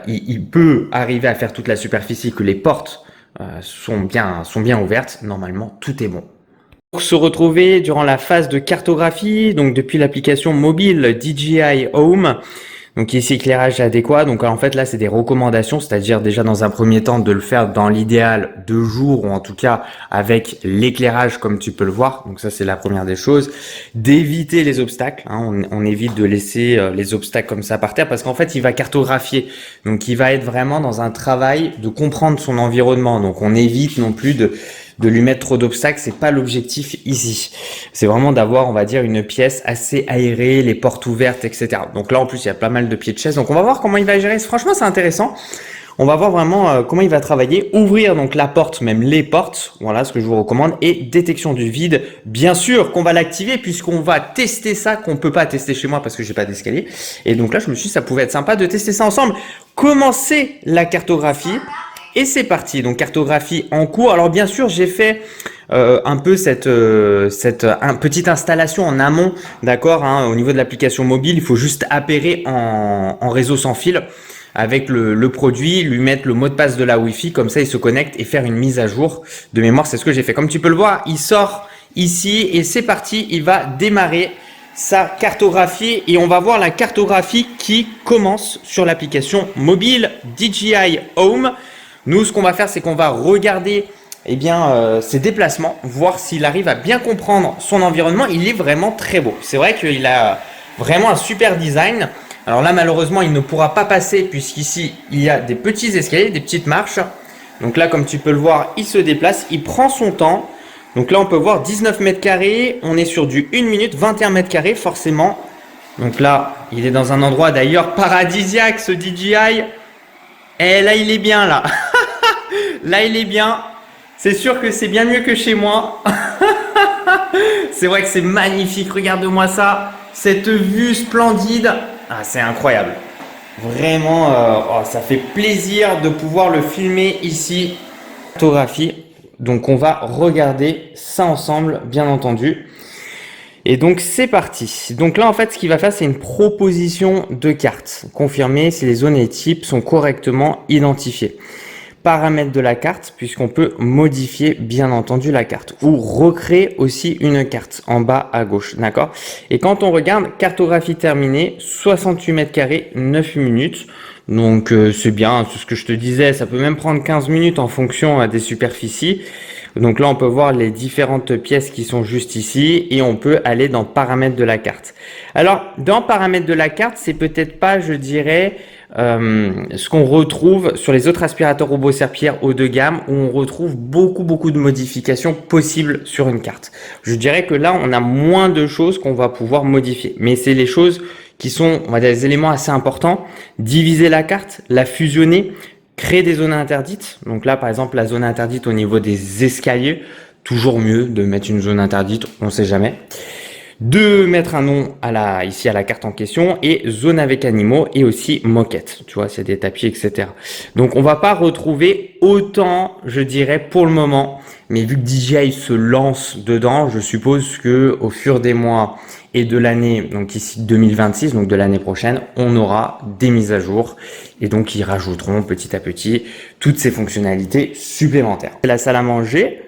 il peut arriver à faire toute la superficie, que les portes sont bien ouvertes, normalement tout est bon. Pour se retrouver durant la phase de cartographie, donc depuis l'application mobile DJI Home, donc ici éclairage adéquat, donc en fait là c'est des recommandations, c'est-à-dire déjà dans un premier temps de le faire dans l'idéal de jour ou en tout cas avec l'éclairage comme tu peux le voir, donc ça c'est la première des choses, d'éviter les obstacles, hein, on évite de laisser les obstacles comme ça par terre parce qu'en fait il va cartographier, donc il va être vraiment dans un travail de comprendre son environnement, donc on évite non plus de lui mettre trop d'obstacles, c'est pas l'objectif ici. C'est vraiment d'avoir, on va dire, une pièce assez aérée, les portes ouvertes, etc. Donc là, en plus, il y a pas mal de pieds de chaise. Donc on va voir comment il va gérer. Franchement, c'est intéressant. On va voir vraiment comment il va travailler. Ouvrir donc la porte, même les portes. Voilà ce que je vous recommande. Et détection du vide. Bien sûr qu'on va l'activer puisqu'on va tester ça, qu'on peut pas tester chez moi parce que j'ai pas d'escalier. Et donc là, je me suis dit, ça pouvait être sympa de tester ça ensemble. Commencer la cartographie. Et c'est parti, donc cartographie en cours. Alors bien sûr, j'ai fait un peu cette petite installation en amont, d'accord, hein, au niveau de l'application mobile. Il faut juste appairer en réseau sans fil avec le produit, lui mettre le mot de passe de la Wi-Fi, comme ça il se connecte et faire une mise à jour de mémoire. C'est ce que j'ai fait. Comme tu peux le voir, il sort ici et c'est parti, il va démarrer sa cartographie et on va voir la cartographie qui commence sur l'application mobile DJI Home. Nous, ce qu'on va faire, c'est qu'on va regarder ses déplacements, voir s'il arrive à bien comprendre son environnement. Il est vraiment très beau. C'est vrai qu'il a vraiment un super design. Alors là, malheureusement, il ne pourra pas passer puisqu'ici, il y a des petits escaliers, des petites marches. Donc là, comme tu peux le voir, il se déplace, il prend son temps. Donc là, on peut voir 19 mètres carrés. On est sur du 1 minute, 21 mètres carrés, forcément. Donc là, il est dans un endroit d'ailleurs paradisiaque, ce DJI. Et là, il est bien, là. Là, il est bien. C'est sûr que c'est bien mieux que chez moi. C'est vrai que c'est magnifique. Regarde-moi ça. Cette vue splendide. Ah, c'est incroyable. Vraiment, ça fait plaisir de pouvoir le filmer ici. Photographie. Donc, on va regarder ça ensemble, bien entendu. Et donc, c'est parti. Donc là, en fait, ce qu'il va faire, c'est une proposition de carte. Confirmer si les zones et types sont correctement identifiés. Paramètres de la carte, puisqu'on peut modifier, bien entendu, la carte. Ou recréer aussi une carte en bas à gauche. D'accord? Et quand on regarde, cartographie terminée, 68 mètres carrés, 9 minutes. Donc, c'est bien, c'est ce que je te disais. Ça peut même prendre 15 minutes en fonction des superficies. Donc là, on peut voir les différentes pièces qui sont juste ici et on peut aller dans paramètres de la carte. Alors, dans paramètres de la carte, c'est peut-être pas, je dirais, ce qu'on retrouve sur les autres aspirateurs robots serpillères haut de gamme où on retrouve beaucoup de modifications possibles sur une carte. Je dirais que là, on a moins de choses qu'on va pouvoir modifier. Mais c'est les choses qui sont, on va dire, des éléments assez importants. Diviser la carte, la fusionner, créer des zones interdites. Donc là, par exemple, la zone interdite au niveau des escaliers, toujours mieux de mettre une zone interdite, on ne sait jamais. De mettre un nom ici à la carte en question et zone avec animaux et aussi moquette, tu vois, c'est des tapis, etc. Donc, on va pas retrouver autant, je dirais, pour le moment. Mais vu que DJI se lance dedans, je suppose que au fur des mois et de l'année, donc ici 2026, donc de l'année prochaine, on aura des mises à jour et donc ils rajouteront petit à petit toutes ces fonctionnalités supplémentaires. La salle à manger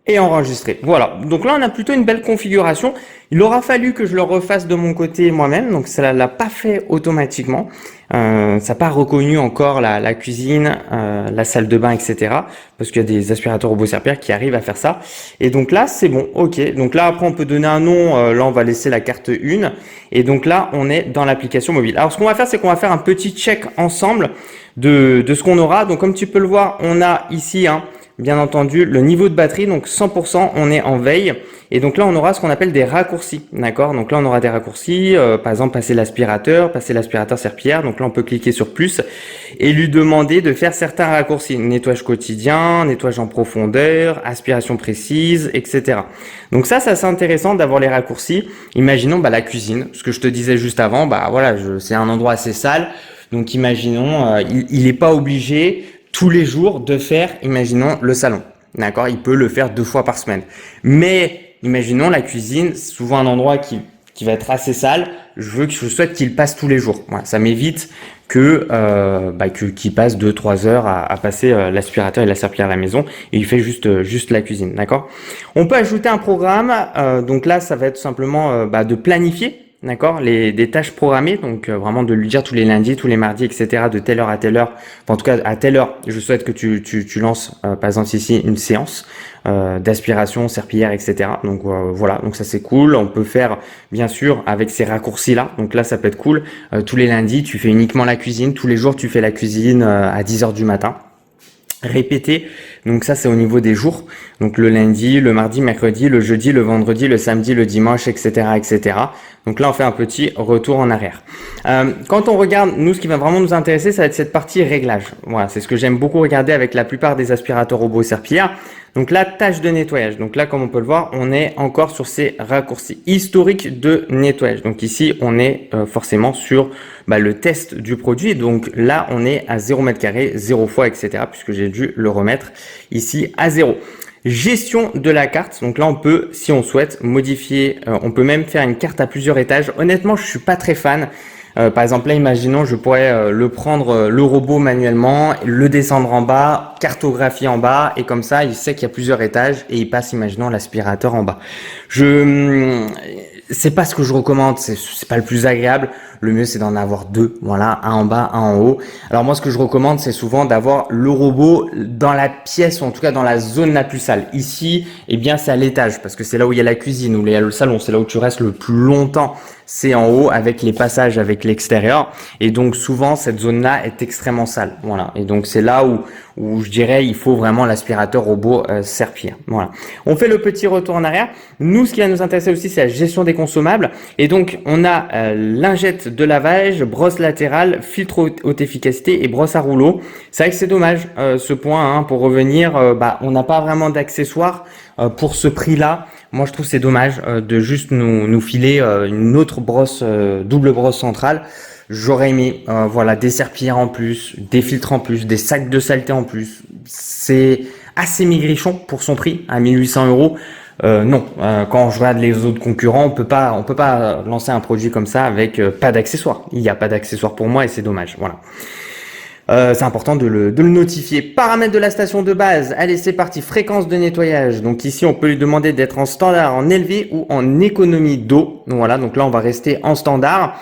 et enregistrer. Voilà. Donc là, on a plutôt une belle configuration. Il aura fallu que je le refasse de mon côté moi-même. Donc ça l'a pas fait automatiquement. Ça n'a pas reconnu encore la cuisine, la salle de bain, etc. Parce qu'il y a des aspirateurs robots serpillères qui arrivent à faire ça. Et donc là, c'est bon. OK. Donc là, après, on peut donner un nom. Là, on va laisser la carte 1. Et donc là, on est dans l'application mobile. Alors, ce qu'on va faire, c'est qu'on va faire un petit check ensemble de ce qu'on aura. Donc, comme tu peux le voir, on a ici, bien entendu, le niveau de batterie, donc 100%, on est en veille. Et donc là, on aura ce qu'on appelle des raccourcis, d'accord? Donc là, on aura des raccourcis, par exemple, passer l'aspirateur serpillière. Donc là, on peut cliquer sur plus et lui demander de faire certains raccourcis. Nettoyage quotidien, nettoyage en profondeur, aspiration précise, etc. Donc ça, c'est intéressant d'avoir les raccourcis. Imaginons la cuisine, ce que je te disais juste avant, voilà, c'est un endroit assez sale. Donc imaginons, il n'est pas obligé tous les jours de faire, imaginons, le salon. D'accord? Il peut le faire 2 fois par semaine. Mais imaginons la cuisine, c'est souvent un endroit qui va être assez sale. Je souhaite qu'il passe tous les jours. Voilà, ça m'évite qu'il passe 2-3 heures à passer l'aspirateur et la serpillière à la maison et il fait juste la cuisine. D'accord? On peut ajouter un programme. Donc là, ça va être simplement de planifier. D'accord, des tâches programmées, donc vraiment de lui dire tous les lundis, tous les mardis, etc. de telle heure à telle heure. Enfin, en tout cas, à telle heure, je souhaite que tu lances, par exemple ici, une séance d'aspiration, serpillière, etc. Donc voilà, donc ça c'est cool. On peut faire, bien sûr, avec ces raccourcis-là. Donc là, ça peut être cool. Tous les lundis, tu fais uniquement la cuisine. Tous les jours, tu fais la cuisine à 10 heures du matin. Répéter, donc ça c'est au niveau des jours, donc le lundi, le mardi, mercredi, le jeudi, le vendredi, le samedi, le dimanche, etc. Donc là on fait un petit retour en arrière. Quand on regarde, nous ce qui va vraiment nous intéresser, ça va être cette partie réglage. Voilà, c'est ce que j'aime beaucoup regarder avec la plupart des aspirateurs robots serpillères. Donc la tâche de nettoyage, donc là comme on peut le voir, on est encore sur ces raccourcis historiques de nettoyage. Donc ici on est forcément sur le test du produit, donc là on est à 0 mètre carré, 0 fois, etc. puisque j'ai dû le remettre ici à 0. Gestion de la carte, donc là on peut, si on souhaite, modifier, on peut même faire une carte à plusieurs étages. Honnêtement je suis pas très fan. Par exemple là, imaginons, je pourrais le prendre, le robot manuellement, le descendre en bas, cartographier en bas, et comme ça, il sait qu'il y a plusieurs étages et il passe, imaginons, l'aspirateur en bas. C'est pas ce que je recommande, c'est pas le plus agréable. Le mieux, c'est d'en avoir deux, voilà, un en bas, un en haut. Alors moi, ce que je recommande, c'est souvent d'avoir le robot dans la pièce, ou en tout cas dans la zone la plus sale. Ici, eh bien, c'est à l'étage, parce que c'est là où il y a la cuisine, où il y a le salon, c'est là où tu restes le plus longtemps. C'est en haut, avec les passages avec l'extérieur. Et donc, souvent, cette zone-là est extrêmement sale, voilà. Et donc, c'est là où je dirais, il faut vraiment l'aspirateur robot Serpillière. Voilà. On fait le petit retour en arrière. Nous, ce qui va nous intéresser aussi, c'est la gestion des consommables. Et donc, on a lingette de lavage, brosse latérale, filtre haute efficacité et brosse à rouleau. C'est vrai que c'est dommage ce point, hein, pour revenir, on n'a pas vraiment d'accessoires pour ce prix-là. Moi, je trouve c'est dommage de juste nous filer une autre brosse, double brosse centrale. J'aurais aimé, voilà, des serpillères en plus, des filtres en plus, des sacs de saleté en plus. C'est assez maigrichon pour son prix, à 1800 €. Non, quand je regarde les autres concurrents, on peut pas lancer un produit comme ça avec pas d'accessoires. Il n'y a pas d'accessoires pour moi et c'est dommage. Voilà. C'est important de le notifier. Paramètres de la station de base. Allez, c'est parti. Fréquence de nettoyage. Donc ici, on peut lui demander d'être en standard, en élevé ou en économie d'eau. Voilà. Donc là, on va rester en standard.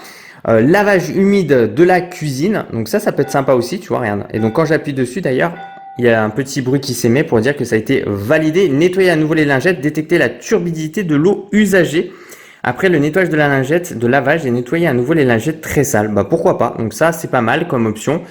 Lavage humide de la cuisine. Donc ça peut être sympa aussi. Tu vois, regarde. Et donc quand j'appuie dessus, d'ailleurs, il y a un petit bruit qui s'émet pour dire que ça a été validé. Nettoyer à nouveau les lingettes, détecter la turbidité de l'eau usagée. Après le nettoyage de la lingette de lavage et nettoyer à nouveau les lingettes très sales. Pourquoi pas. Donc ça, c'est pas mal comme option.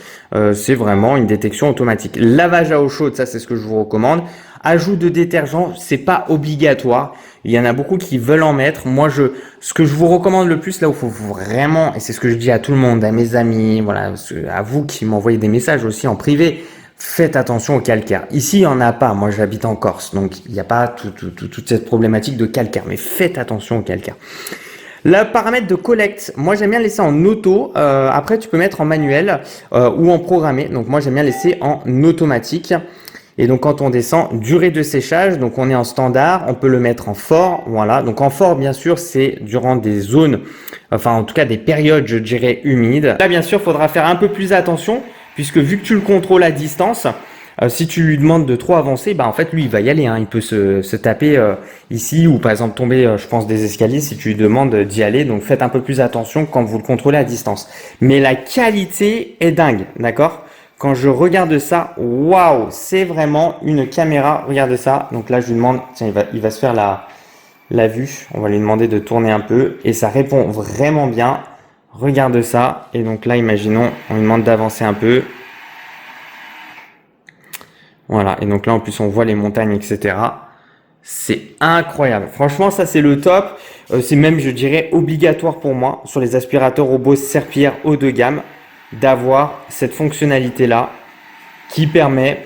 C'est vraiment une détection automatique. Lavage à eau chaude, ça c'est ce que je vous recommande. Ajout de détergent, c'est pas obligatoire. Il y en a beaucoup qui veulent en mettre. Moi, ce que je vous recommande le plus, là où il faut vraiment, et c'est ce que je dis à tout le monde, à mes amis, voilà, à vous qui m'envoyez des messages aussi en privé, faites attention au calcaire. Ici, il n'y en a pas. Moi, j'habite en Corse, donc il n'y a pas toute cette problématique de calcaire. Mais faites attention au calcaire. Le paramètre de collecte, moi j'aime bien laisser en auto. Après, tu peux mettre en manuel ou en programmé. Donc moi, j'aime bien laisser en automatique. Et donc quand on descend, durée de séchage, donc on est en standard, on peut le mettre en fort, voilà. Donc en fort, bien sûr, c'est durant des zones, enfin en tout cas des périodes, je dirais, humides. Là, bien sûr, il faudra faire un peu plus attention, puisque vu que tu le contrôles à distance, si tu lui demandes de trop avancer, en fait, lui, il va y aller, hein. Il peut se taper ici ou par exemple tomber, je pense, des escaliers si tu lui demandes d'y aller. Donc faites un peu plus attention quand vous le contrôlez à distance. Mais la qualité est dingue, d'accord ? Quand je regarde ça, waouh, c'est vraiment une caméra. Regarde ça. Donc là, je lui demande, tiens, il va se faire la vue. On va lui demander de tourner un peu et ça répond vraiment bien. Regarde ça. Et donc là, imaginons, on lui demande d'avancer un peu. Voilà. Et donc là, en plus, on voit les montagnes, etc. C'est incroyable. Franchement, ça, c'est le top. C'est même, je dirais, obligatoire pour moi sur les aspirateurs robots Serpillière haut de gamme, d'avoir cette fonctionnalité là qui permet,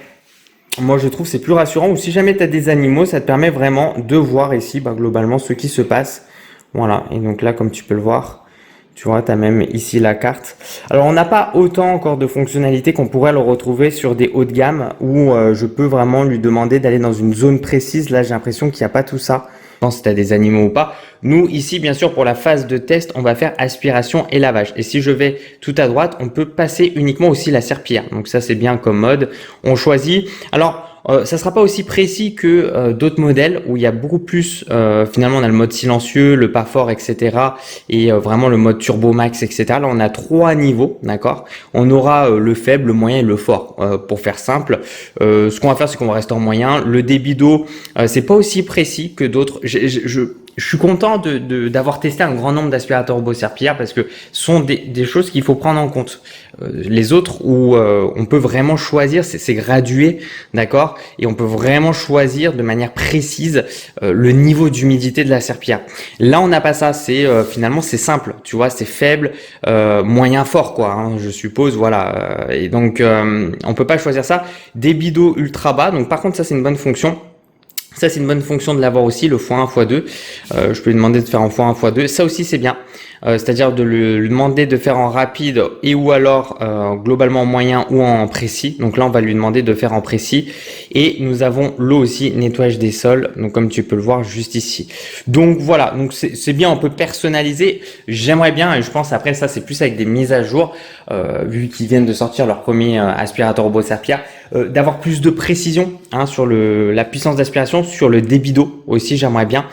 moi je trouve c'est plus rassurant, ou si jamais tu as des animaux, ça te permet vraiment de voir ici globalement ce qui se passe. Voilà, et donc là comme tu peux le voir, tu vois, tu as même ici la carte. Alors on n'a pas autant encore de fonctionnalités qu'on pourrait le retrouver sur des hauts de gamme où je peux vraiment lui demander d'aller dans une zone précise. Là j'ai l'impression qu'il n'y a pas tout ça. Si tu as des animaux ou pas. Nous, ici, bien sûr, pour la phase de test, on va faire aspiration et lavage. Et si je vais tout à droite, on peut passer uniquement aussi la serpillière. Donc ça, c'est bien comme mode. On choisit. Alors, ça sera pas aussi précis que d'autres modèles où il y a beaucoup plus, finalement, on a le mode silencieux, le pas fort, etc. Et vraiment le mode turbo max, etc. Là, on a 3 niveaux, d'accord. On aura le faible, le moyen et le fort. Pour faire simple, ce qu'on va faire, c'est qu'on va rester en moyen. Le débit d'eau, c'est pas aussi précis que d'autres. Je suis content d'avoir testé un grand nombre d'aspirateurs robots Serpillière parce que ce sont des choses qu'il faut prendre en compte. Les autres où on peut vraiment choisir, c'est gradué, d'accord, et on peut vraiment choisir de manière précise le niveau d'humidité de la serpillière. Là, on n'a pas ça. C'est finalement c'est simple, tu vois, c'est faible, moyen, fort, quoi. Hein, je suppose, voilà. Et donc on peut pas choisir ça. Débit d'eau ultra bas. Donc par contre, ça c'est une bonne fonction. Ça, c'est une bonne fonction de l'avoir aussi, le x1, x2. Je peux lui demander de faire en x1, x2. Ça aussi, c'est bien. C'est-à-dire de lui demander de faire en rapide et ou alors globalement en moyen ou en précis. Donc là, on va lui demander de faire en précis. Et nous avons l'eau aussi, nettoyage des sols. Donc comme tu peux le voir juste ici. Donc voilà, donc c'est bien, on peut personnaliser. J'aimerais bien, et je pense après ça, c'est plus avec des mises à jour, vu qu'ils viennent de sortir leur premier aspirateur robot serpillère, d'avoir plus de précision sur la puissance d'aspiration, sur le débit d'eau aussi, j'aimerais bien.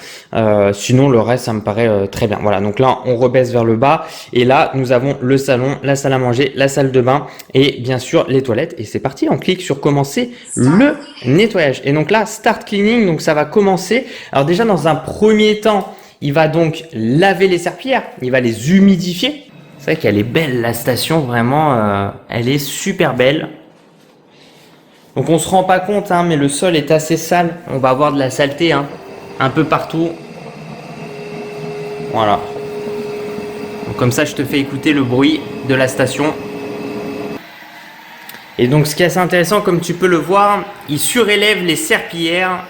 Sinon, le reste, ça me paraît très bien. Voilà, donc là, on rebaisse vers le bas. Et là, nous avons le salon, la salle à manger, la salle de bain et bien sûr les toilettes. Et c'est parti, on clique sur commencer le nettoyage. Et donc là, start cleaning, donc ça va commencer. Alors déjà, dans un premier temps, il va donc laver les serpillères, il va les humidifier. C'est vrai qu'elle est belle, la station, vraiment, elle est super belle. Donc on se rend pas compte, mais le sol est assez sale. On va avoir de la saleté un peu partout. Voilà. Donc comme ça, je te fais écouter le bruit de la station. Et donc ce qui est assez intéressant, comme tu peux le voir, il surélève les serpillères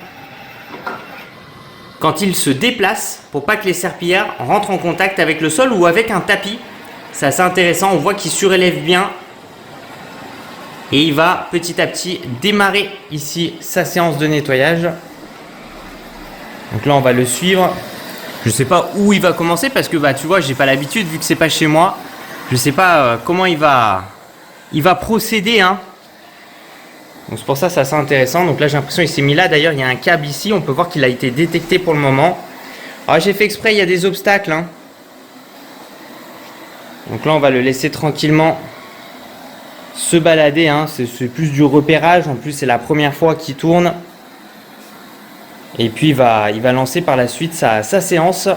quand il se déplace pour pas que les serpillères rentrent en contact avec le sol ou avec un tapis. C'est assez intéressant, on voit qu'il surélève bien. Et il va petit à petit démarrer ici sa séance de nettoyage. Donc là, on va le suivre. Je sais pas où il va commencer parce que tu vois, j'ai pas l'habitude vu que c'est pas chez moi. Je sais pas comment il va procéder. Donc c'est pour ça, c'est assez intéressant. Donc là, j'ai l'impression qu'il s'est mis là. D'ailleurs, il y a un câble ici. On peut voir qu'il a été détecté pour le moment. Alors j'ai fait exprès, il y a des obstacles. Donc là, on va le laisser tranquillement se balader, c'est plus du repérage. En plus, c'est la première fois qu'il tourne. Et puis, il va lancer par la suite sa séance.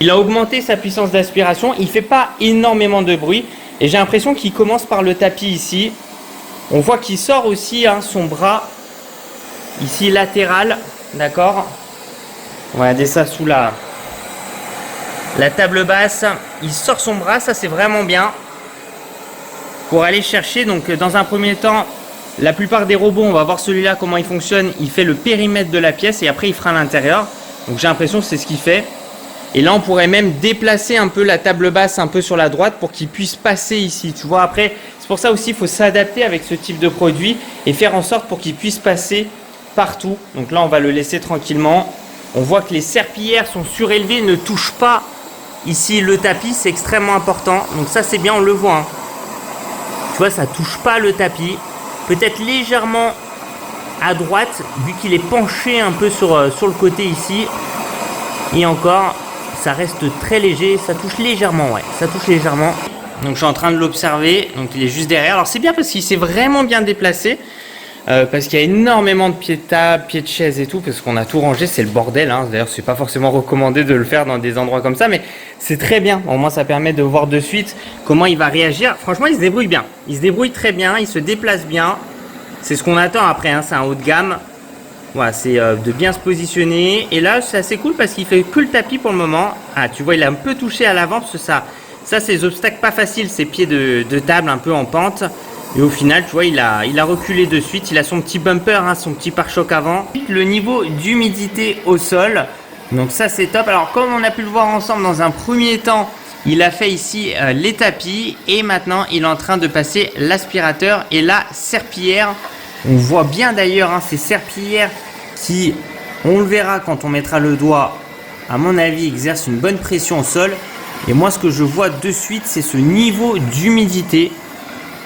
Il a augmenté sa puissance d'aspiration. Il fait pas énormément de bruit. Et j'ai l'impression qu'il commence par le tapis ici. On voit qu'il sort aussi son bras ici latéral. D'accord. On va regarder ça sous la table basse. Il sort son bras, ça c'est vraiment bien. Pour aller chercher, donc dans un premier temps, la plupart des robots, on va voir celui-là comment il fonctionne. Il fait le périmètre de la pièce et après il fera l'intérieur. Donc j'ai l'impression que c'est ce qu'il fait. Et là on pourrait même déplacer un peu la table basse un peu sur la droite pour qu'il puisse passer ici. Tu vois, après c'est pour ça aussi il faut s'adapter avec ce type de produit et faire en sorte pour qu'il puisse passer partout. Donc là on va le laisser tranquillement. On voit que les serpillères sont surélevées, ne touchent pas ici le tapis, c'est extrêmement important. Donc ça c'est bien, on le voit. Tu vois, ça touche pas le tapis. Peut-être légèrement à droite, vu qu'il est penché un peu sur le côté ici. Et encore, ça reste très léger. Ça touche légèrement, ouais. Ça touche légèrement. Donc je suis en train de l'observer. Donc il est juste derrière. Alors c'est bien parce qu'il s'est vraiment bien déplacé. Parce qu'il y a énormément de pieds de table, pieds de chaise et tout, parce qu'on a tout rangé, c'est le bordel. D'ailleurs, c'est pas forcément recommandé de le faire dans des endroits comme ça, mais c'est très bien. Au moins, ça permet de voir de suite comment il va réagir. Franchement, il se débrouille bien. Il se débrouille très bien, il se déplace bien. C'est ce qu'on attend après, c'est un haut de gamme. Voilà, c'est de bien se positionner. Et là, c'est assez cool parce qu'il fait que le tapis pour le moment. Ah, tu vois, il a un peu touché à l'avant parce que ça c'est des obstacles pas faciles, ces pieds de table un peu en pente. Et au final, tu vois, il a reculé de suite. Il a son petit bumper, son petit pare-choc avant. Le niveau d'humidité au sol. Donc ça, c'est top. Alors, comme on a pu le voir ensemble dans un premier temps, il a fait ici les tapis. Et maintenant, il est en train de passer l'aspirateur et la serpillière. On voit bien d'ailleurs ces serpillières qui, on le verra quand on mettra le doigt, à mon avis, exercent une bonne pression au sol. Et moi, ce que je vois de suite, c'est ce niveau d'humidité.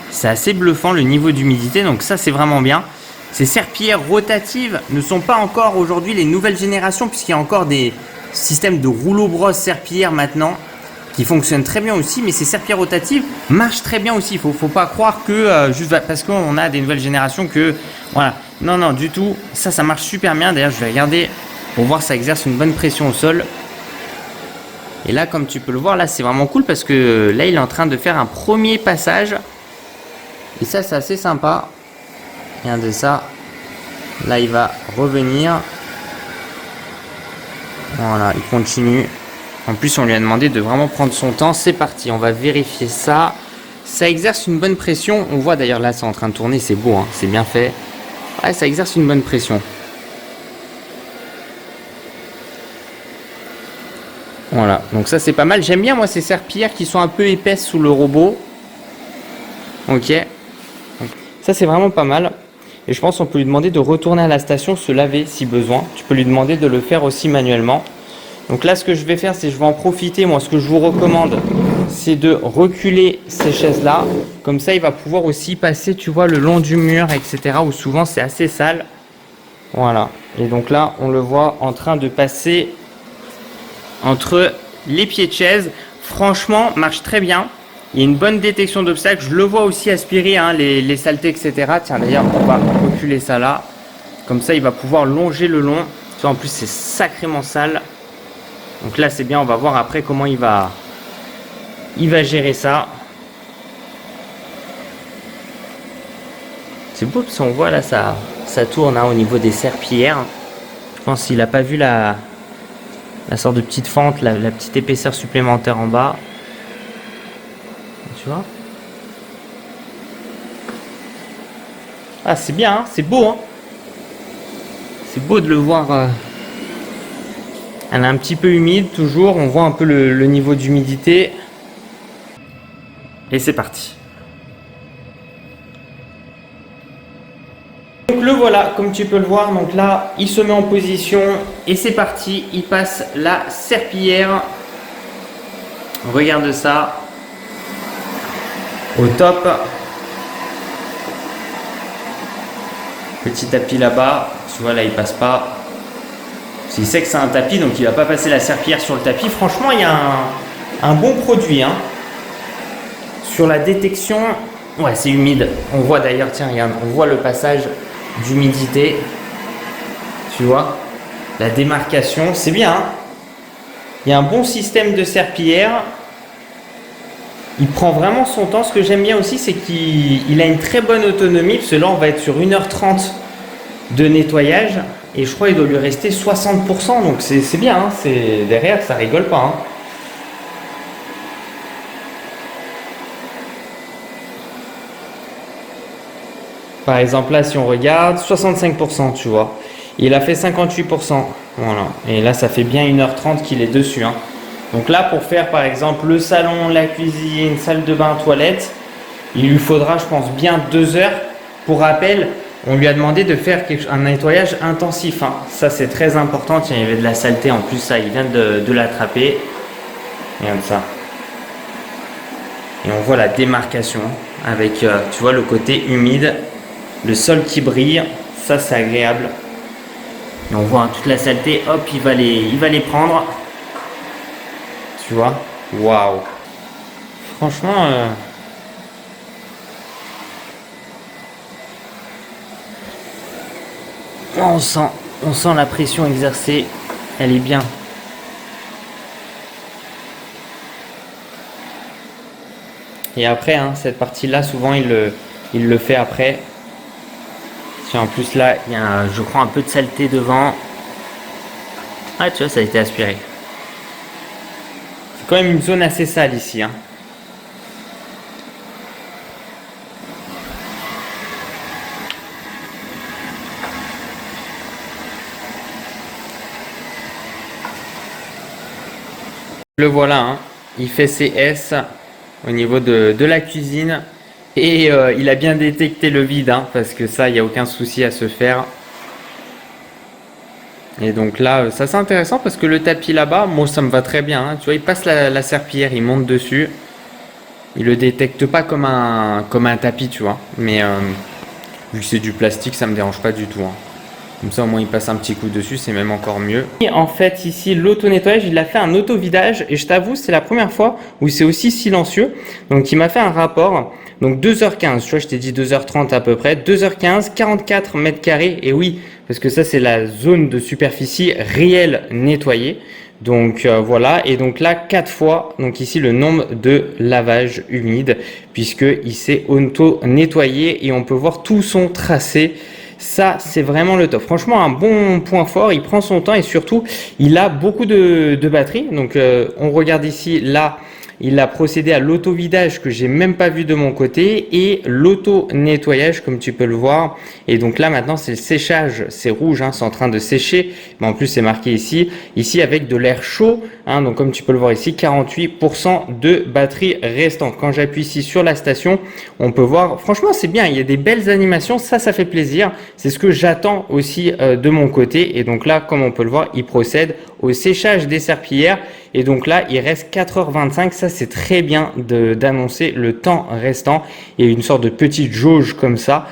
C'est assez bluffant le niveau d'humidité, donc ça c'est vraiment bien. Ces serpillères rotatives ne sont pas encore aujourd'hui les nouvelles générations puisqu'il y a encore des systèmes de rouleau brosse serpillères maintenant qui fonctionnent très bien aussi, mais ces serpillères rotatives marchent très bien aussi. Faut pas croire que juste parce qu'on a des nouvelles générations que voilà. Non, du tout. Ça marche super bien. D'ailleurs, je vais regarder pour voir si ça exerce une bonne pression au sol. Et là, comme tu peux le voir, là c'est vraiment cool parce que là il est en train de faire un premier passage. Et ça, c'est assez sympa. Regardez ça. Là, il va revenir. Voilà, il continue. En plus, on lui a demandé de vraiment prendre son temps. C'est parti, on va vérifier ça. Ça exerce une bonne pression. On voit d'ailleurs là, c'est en train de tourner. C'est beau, c'est bien fait. Ouais, ça exerce une bonne pression. Donc ça c'est pas mal. J'aime bien moi ces serpillères qui sont un peu épaisses sous le robot. Ok. Donc, ça c'est vraiment pas mal. Et je pense qu'on peut lui demander de retourner à la station, se laver si besoin. Tu peux lui demander de le faire aussi manuellement. Donc là ce que je vais faire, c'est que je vais en profiter. Moi ce que je vous recommande, c'est de reculer ces chaises là. Comme ça il va pouvoir aussi passer, tu vois, le long du mur, etc. Où souvent c'est assez sale. Voilà. Et donc là on le voit en train de passer entre les pieds de chaise. Franchement marche très bien. Il y a une bonne détection d'obstacles. Je le vois aussi aspirer hein, les saletés, etc. Tiens, d'ailleurs, on va reculer ça là. Comme ça, il va pouvoir longer le long. Tu vois, en plus, c'est sacrément sale. Donc là, c'est bien. On va voir après comment il va gérer ça. C'est beau parce qu'on voit là, ça tourne hein, au niveau des serpillères. Je pense qu'il n'a pas vu la sorte de petite fente, la petite épaisseur supplémentaire en bas. Tu vois? Ah c'est bien, hein, c'est beau hein. C'est beau de le voir. Elle est un petit peu humide toujours, on voit un peu le niveau d'humidité. Et c'est parti. Donc le voilà, comme tu peux le voir, donc là il se met en position et c'est parti, il passe la serpillière. Regarde ça. Au top. Petit tapis là-bas. Tu vois, là, il passe pas. Il sait que c'est un tapis, donc il va pas passer la serpillière sur le tapis. Franchement, il y a un bon produit. Hein. Sur la détection, ouais, c'est humide. On voit d'ailleurs, tiens, regarde, on voit le passage d'humidité. Tu vois, la démarcation, c'est bien. Hein. Il y a un bon système de serpillière. Il prend vraiment son temps. Ce que j'aime bien aussi, c'est qu'il a une très bonne autonomie. Parce que là, on va être sur 1h30 de nettoyage. Et je crois qu'il doit lui rester 60%. Donc c'est bien. Hein. Derrière, ça rigole pas. Hein. Par exemple, là, si on regarde, 65%, tu vois. Il a fait 58%. Voilà. Et là, ça fait bien 1h30 qu'il est dessus. Hein. Donc là, pour faire par exemple le salon, la cuisine, salle de bain, toilette, il lui faudra, je pense, bien 2 heures. Pour rappel, on lui a demandé de faire un nettoyage intensif. Hein. Ça, c'est très important. Tiens, il y avait de la saleté en plus, ça, il vient de l'attraper. Regarde ça. Et on voit la démarcation avec, tu vois, le côté humide, le sol qui brille. Ça, c'est agréable. Et on voit hein, toute la saleté. Hop, il va les prendre. Tu vois, waouh. Franchement, on sent la pression exercée. Elle est bien. Et après, hein, cette partie-là, souvent, il le fait après. Tiens, en plus là, il y a, je crois, un peu de saleté devant. Ah, tu vois, ça a été aspiré. Quand même une zone assez sale ici. Hein. Le voilà, hein. Il fait ses S au niveau de la cuisine et il a bien détecté le vide hein, parce que ça, il n'y a aucun souci à se faire. Et donc là, ça c'est intéressant parce que le tapis là-bas, moi ça me va très bien. Hein. Tu vois, il passe la serpillière, il monte dessus. Il le détecte pas comme un tapis, tu vois. Mais vu que c'est du plastique, ça me dérange pas du tout. Hein. Comme ça, au moins, il passe un petit coup dessus, c'est même encore mieux. Et en fait, ici, l'auto-nettoyage, il a fait un auto-vidage. Et je t'avoue, c'est la première fois où c'est aussi silencieux. Donc, il m'a fait un rapport. Donc, 2h15, tu vois, je t'ai dit 2h30 à peu près. 2h15, 44 mètres carrés. Et oui, parce que ça, c'est la zone de superficie réelle nettoyée. Donc voilà, et donc là 4 fois, donc ici le nombre de lavages humides, puisqu'il s'est auto-nettoyé et on peut voir tout son tracé. Ça, c'est vraiment le top. Franchement, un bon point fort. Il prend son temps et surtout, il a beaucoup de batterie. Donc, on regarde ici, là, il a procédé à l'auto-vidage que j'ai même pas vu de mon côté et l'auto-nettoyage, comme tu peux le voir. Et donc là, maintenant, c'est le séchage. C'est rouge, hein, c'est en train de sécher. Mais en plus, c'est marqué ici avec de l'air chaud Hein, donc comme tu peux le voir ici, 48% de batterie restante. Quand j'appuie ici sur la station, on peut voir, franchement c'est bien, il y a des belles animations, ça fait plaisir. C'est ce que j'attends aussi de mon côté. Et donc là, comme on peut le voir, il procède au séchage des serpillères. Et donc là, il reste 4h25. Ça, c'est très bien d'annoncer le temps restant. Et une sorte de petite jauge comme ça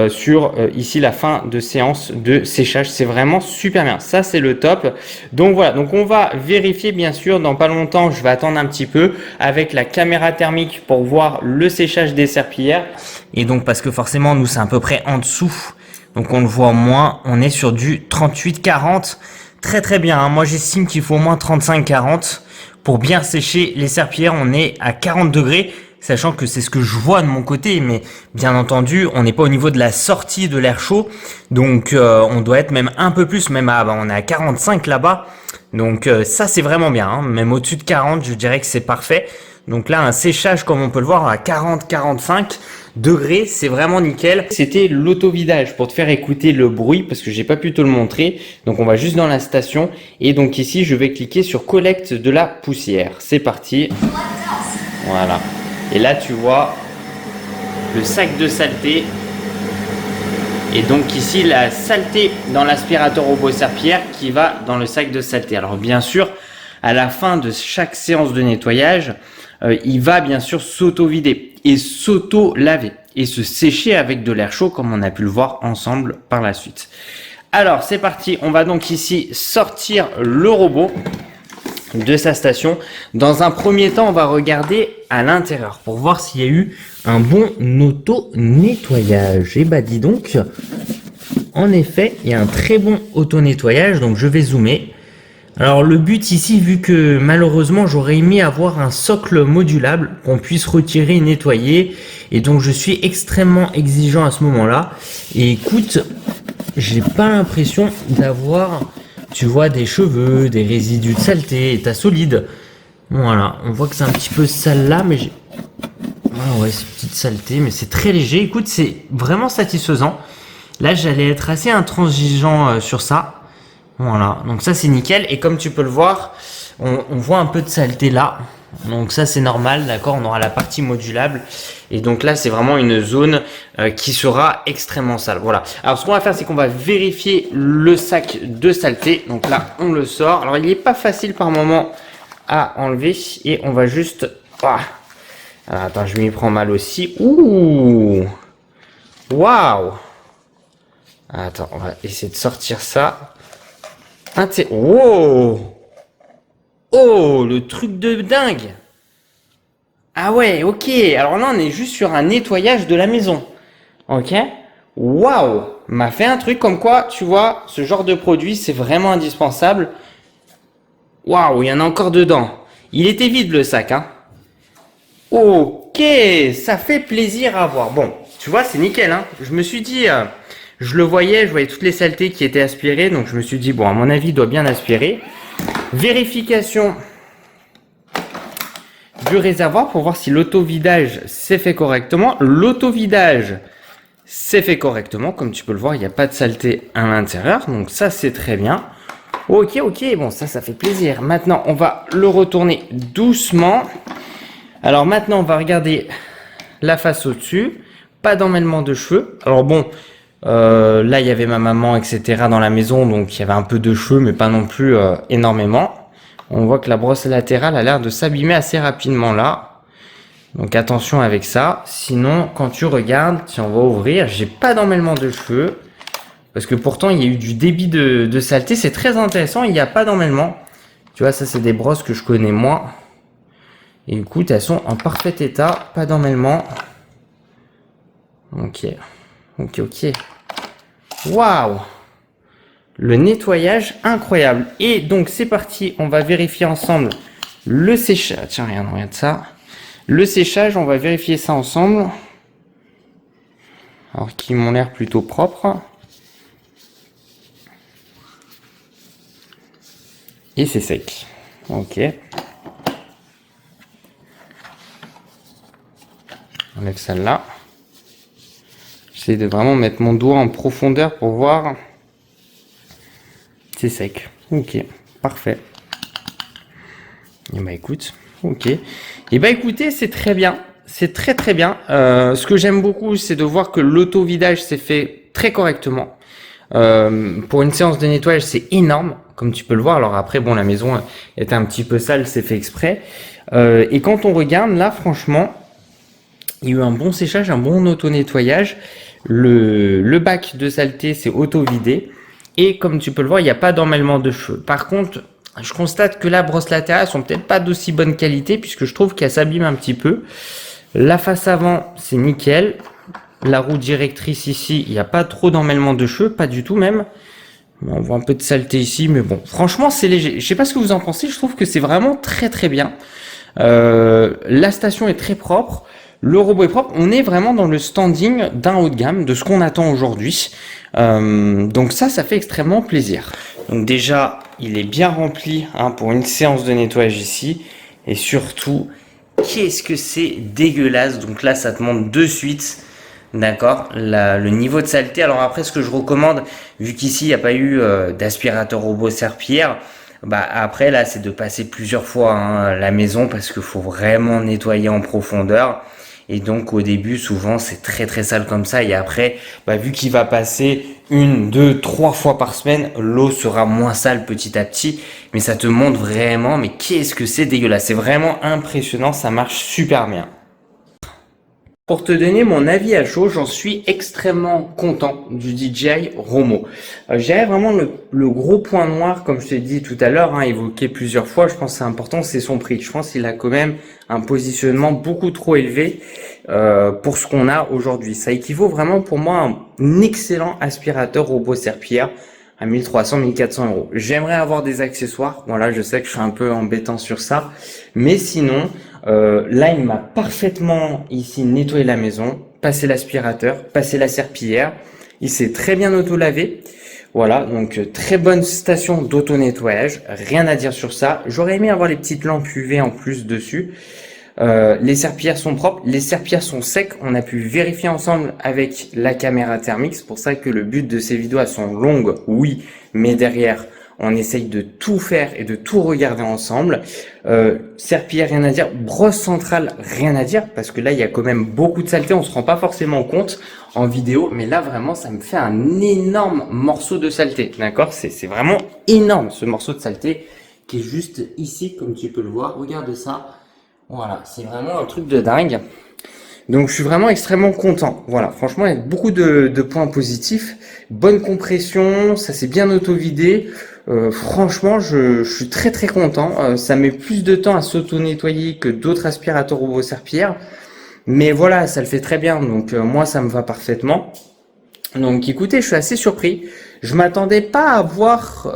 sur ici la fin de séance de séchage. C'est vraiment super bien. Ça, c'est le top. Donc voilà, donc on va vérifier bien sûr dans pas longtemps. Je vais attendre un petit peu avec la caméra thermique pour voir le séchage des serpillères. Et donc parce que forcément, nous, c'est à peu près en dessous. Donc on le voit moins. On est sur du 38-40. Très bien, hein. Moi j'estime qu'il faut au moins 35-40 pour bien sécher les serpillères. On est à 40 degrés, sachant que c'est ce que je vois de mon côté, mais bien entendu on n'est pas au niveau de la sortie de l'air chaud, donc on doit être même un peu plus, même on est à 45 là-bas, donc ça c'est vraiment bien, hein. Même au-dessus de 40 je dirais que c'est parfait. Donc là un séchage comme on peut le voir à 40-45 degrés, c'est vraiment nickel. C'était l'auto-vidage pour te faire écouter le bruit parce que j'ai pas pu te le montrer. Donc on va juste dans la station et donc ici je vais cliquer sur collecte de la poussière. C'est parti. Voilà. Et là tu vois le sac de saleté. Et donc ici la saleté dans l'aspirateur robot serpillière qui va dans le sac de saleté. Alors bien sûr, à la fin de chaque séance de nettoyage, il va bien sûr s'auto-vider et s'auto-laver et se sécher avec de l'air chaud comme on a pu le voir ensemble par la suite. Alors c'est parti, on va donc ici sortir le robot de sa station. Dans un premier temps, on va regarder à l'intérieur pour voir s'il y a eu un bon auto-nettoyage. Et bah dis donc, en effet, il y a un très bon auto-nettoyage, donc je vais zoomer. Alors le but ici, vu que malheureusement j'aurais aimé avoir un socle modulable qu'on puisse retirer et nettoyer, et donc je suis extrêmement exigeant à ce moment-là. Et écoute, j'ai pas l'impression d'avoir, tu vois, des cheveux, des résidus de saleté, état solide. Voilà, on voit que c'est un petit peu sale là, mais j'ai... Ah ouais, c'est petite saleté, mais c'est très léger. Écoute, c'est vraiment satisfaisant. Là, j'allais être assez intransigeant sur ça. Voilà, donc ça c'est nickel. Et comme tu peux le voir, on voit un peu de saleté là. Donc ça c'est normal, d'accord, on aura la partie modulable. Et donc là c'est vraiment une zone qui sera extrêmement sale. Voilà, alors ce qu'on va faire c'est qu'on va vérifier le sac de saleté. Donc là on le sort. Alors il n'est pas facile par moment à enlever. Et on va juste... Ah. Alors, attends, je m'y prends mal aussi. Ouh. Waouh. Attends, on va essayer de sortir ça. Wow! Oh, le truc de dingue! Ah ouais, ok. Alors là, on est juste sur un nettoyage de la maison. Ok? Waouh! M'a fait un truc comme quoi, tu vois, ce genre de produit, c'est vraiment indispensable. Waouh, il y en a encore dedans. Il était vide le sac, hein? Ok, ça fait plaisir à voir. Bon, tu vois, c'est nickel, hein? Je me suis dit... je voyais toutes les saletés qui étaient aspirées, donc je me suis dit, bon, à mon avis, il doit bien aspirer. Vérification du réservoir pour voir si l'auto-vidage s'est fait correctement. L'auto-vidage s'est fait correctement, comme tu peux le voir, il n'y a pas de saleté à l'intérieur, donc ça, c'est très bien. Ok, bon, ça fait plaisir. Maintenant, on va le retourner doucement. Alors maintenant, on va regarder la face au-dessus. Pas d'emmêlement de cheveux. Alors bon... là il y avait ma maman etc dans la maison, donc il y avait un peu de cheveux mais pas non plus énormément. On voit que la brosse latérale a l'air de s'abîmer assez rapidement là, donc attention avec ça. Sinon quand tu regardes, si on va ouvrir, j'ai pas d'emmêlement de cheveux parce que pourtant il y a eu du débit de saleté. C'est très intéressant, il n'y a pas d'emmêlement. Tu vois, ça c'est des brosses que je connais moi et écoute, elles sont en parfait état, pas d'emmêlement. Ok. Waouh! Le nettoyage incroyable. Et donc c'est parti, on va vérifier ensemble le séchage. Tiens, regarde ça. Le séchage, on va vérifier ça ensemble. Alors qui m'ont l'air plutôt propres. Et c'est sec. Ok. On enlève celle-là. J'essaie de vraiment mettre mon doigt en profondeur pour voir. C'est sec. Ok, parfait. Et bah écoute, ok. Et bah écoutez, c'est très bien. C'est très très bien. Ce que j'aime beaucoup, c'est de voir que l'auto-vidage s'est fait très correctement. Pour une séance de nettoyage, c'est énorme, comme tu peux le voir. Alors après, bon, la maison était un petit peu sale, c'est fait exprès. Et quand on regarde, là, franchement, il y a eu un bon séchage, un bon auto-nettoyage. Le bac de saleté, c'est auto-vidé. Et comme tu peux le voir, il n'y a pas d'emmêlement de cheveux. Par contre, je constate que la brosse latérale sont peut-être pas d'aussi bonne qualité, puisque je trouve qu'elle s'abîme un petit peu. La face avant, c'est nickel. La roue directrice ici, il n'y a pas trop d'emmêlement de cheveux, pas du tout même. On voit un peu de saleté ici, mais bon, franchement, c'est léger. Je sais pas ce que vous en pensez, je trouve que c'est vraiment très très bien. La station est très propre, le robot est propre. On est vraiment dans le standing d'un haut de gamme, de ce qu'on attend aujourd'hui. Donc ça fait extrêmement plaisir. Donc déjà, il est bien rempli hein, pour une séance de nettoyage ici. Et surtout, qu'est-ce que c'est dégueulasse. Donc là, ça te montre de suite, d'accord, le niveau de saleté. Alors après, ce que je recommande, vu qu'ici, il n'y a pas eu d'aspirateur robot serpillière, bah après, là, c'est de passer plusieurs fois hein, la maison parce qu'il faut vraiment nettoyer en profondeur. Et donc au début souvent c'est très très sale comme ça et après bah, vu qu'il va passer 1, 2, 3 fois par semaine, l'eau sera moins sale petit à petit, mais ça te montre vraiment mais qu'est-ce que c'est dégueulasse, c'est vraiment impressionnant, ça marche super bien. Pour te donner mon avis à chaud, j'en suis extrêmement content du DJI Romo. J'ai vraiment le gros point noir, comme je t'ai dit tout à l'heure, hein, évoqué plusieurs fois, je pense que c'est important, c'est son prix. Je pense qu'il a quand même un positionnement beaucoup trop élevé pour ce qu'on a aujourd'hui. Ça équivaut vraiment pour moi à un excellent aspirateur robot serpillière à 1300-1400 euros. J'aimerais avoir des accessoires, voilà, je sais que je suis un peu embêtant sur ça, mais sinon... là, il m'a parfaitement ici nettoyé la maison, passé l'aspirateur, passé la serpillière. Il s'est très bien auto-lavé. Voilà, donc très bonne station d'auto-nettoyage. Rien à dire sur ça. J'aurais aimé avoir les petites lampes UV en plus dessus. Les serpillères sont propres, les serpillères sont secs. On a pu vérifier ensemble avec la caméra thermique. C'est pour ça que le but de ces vidéos, elles sont longues, oui, mais derrière... On essaye de tout faire et de tout regarder ensemble. Serpillière, rien à dire. Brosse centrale, rien à dire. Parce que là, il y a quand même beaucoup de saleté. On se rend pas forcément compte en vidéo. Mais là, vraiment, ça me fait un énorme morceau de saleté. D'accord? C'est vraiment énorme, ce morceau de saleté qui est juste ici, comme tu peux le voir. Regarde ça. Voilà, c'est vraiment un truc de dingue. Donc je suis vraiment extrêmement content. Voilà, franchement, il y a beaucoup de points positifs. Bonne compression, ça s'est bien auto-vidé. Franchement, je suis très très content. Ça met plus de temps à s'auto-nettoyer que d'autres aspirateurs robot serpillière. Mais voilà, ça le fait très bien. Donc moi, ça me va parfaitement. Donc écoutez, je suis assez surpris. Je m'attendais pas à avoir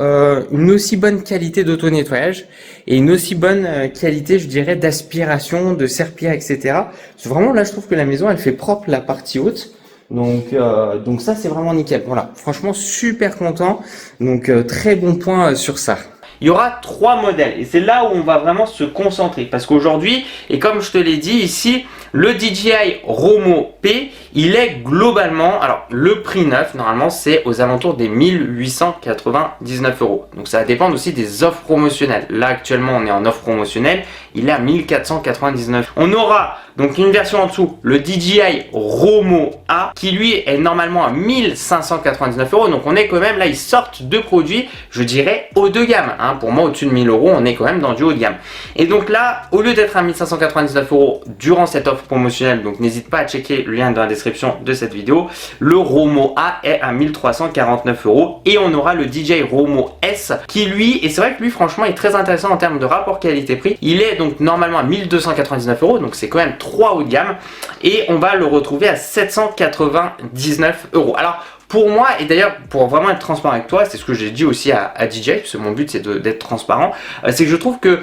une aussi bonne qualité d'auto-nettoyage et une aussi bonne qualité, je dirais, d'aspiration, de serpillière, etc. Parce que vraiment, là, je trouve que la maison, elle fait propre la partie haute. Donc ça, c'est vraiment nickel. Voilà, franchement, super content. Donc, très bon point sur ça. Il y aura 3 modèles et c'est là où on va vraiment se concentrer parce qu'aujourd'hui, et comme je te l'ai dit ici, le DJI Romo P, il est globalement, alors le prix neuf normalement c'est aux alentours des 1899 euros. Donc ça va dépendre aussi des offres promotionnelles. Là actuellement on est en offre promotionnelle, il est à 1499. On aura donc une version en dessous, le DJI Romo A, qui lui est normalement à 1599 euros. Donc on est quand même là, ils sortent deux produits, je dirais haut de gamme. Hein. Pour moi, au-dessus de 1000 euros, on est quand même dans du haut de gamme. Et donc là, au lieu d'être à 1599 euros durant cette offre promotionnelle, donc n'hésite pas à checker le lien dans la description de cette vidéo, le Romo A est à 1349 euros. Et on aura le DJI Romo S qui lui, et c'est vrai que lui franchement est très intéressant en termes de rapport qualité-prix. Il est donc normalement à 1299 euros, donc c'est quand même 3 haut de gamme. Et on va le retrouver à 799 euros. Alors, pour moi, et d'ailleurs pour vraiment être transparent avec toi, c'est ce que j'ai dit aussi à DJI, parce que mon but c'est d'être transparent, c'est que je trouve que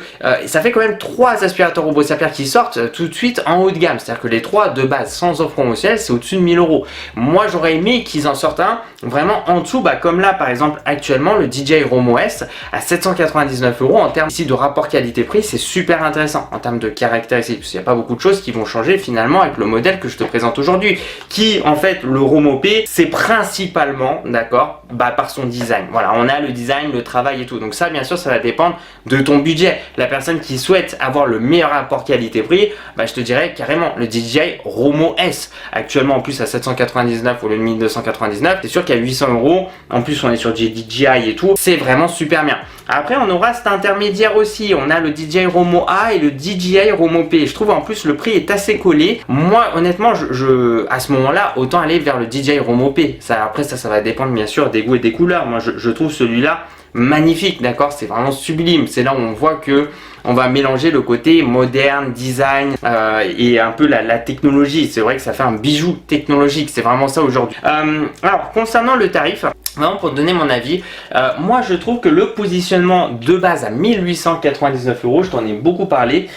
ça fait quand même 3 aspirateurs robots serpillères qui sortent tout de suite en haut de gamme. C'est-à-dire que les 3 de base sans offre promotionnelle, c'est au-dessus de 1000 euros. Moi j'aurais aimé qu'ils en sortent un vraiment en dessous, comme là par exemple actuellement le DJI Romo S à 799 euros. En termes ici de rapport qualité-prix, c'est super intéressant en termes de caractéristiques, parce qu'il n'y a pas beaucoup de choses qui vont changer finalement avec le modèle que je te présente aujourd'hui, qui en fait le Romo P, c'est principalement principalement, d'accord, par son design. Voilà, on a le design, le travail et tout. Donc ça, bien sûr, ça va dépendre de ton budget. La personne qui souhaite avoir le meilleur rapport qualité-prix, je te dirais carrément le DJI Romo S. Actuellement, en plus, à 799 au lieu de 1299. C'est sûr qu'à 800 €, en plus, on est sur DJI et tout. C'est vraiment super bien. Après, on aura cet intermédiaire aussi. On a le DJI Romo A et le DJI Romo P. Je trouve en plus le prix est assez collé. Moi, honnêtement, à ce moment-là, autant aller vers le DJI Romo P. Après, ça va dépendre bien sûr des goûts et des couleurs. Moi, je trouve celui-là magnifique, d'accord, c'est vraiment sublime. C'est là où on voit que on va mélanger le côté moderne, design et un peu la technologie. C'est vrai que ça fait un bijou technologique, c'est vraiment ça aujourd'hui. Alors concernant le tarif, vraiment pour te donner mon avis, moi je trouve que le positionnement de base à 1899 €, je t'en ai beaucoup parlé,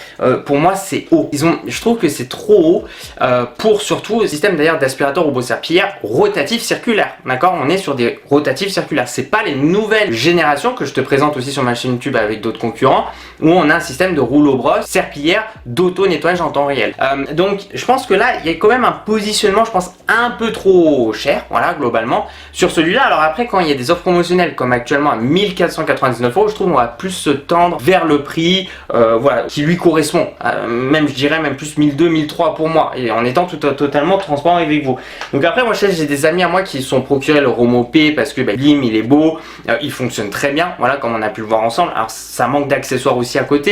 pour moi c'est haut. Je trouve que c'est trop haut pour surtout le système d'ailleurs d'aspirateur robot serpillière rotatif circulaire, d'accord. On est sur des rotatifs circulaires, c'est pas les nouvelles générations que je te présente aussi sur ma chaîne YouTube avec d'autres concurrents où on a un système de rouleau-brosse serpillière d'auto-nettoyage en temps réel. Donc je pense que là il y a quand même un positionnement, je pense, un peu trop cher, voilà, globalement sur celui-là. Alors après, quand il y a des offres promotionnelles comme actuellement à 1499 €, je trouve qu'on va plus se tendre vers le prix voilà, qui lui correspond, même je dirais même plus 1200, 1300 pour moi, et en étant totalement transparent avec vous. Donc après, moi j'ai des amis à moi qui se sont procuré le Romo P parce que il est beau, il fonctionne très bien, voilà, comme on a pu le voir ensemble. Alors ça manque d'accessoires aussi à côté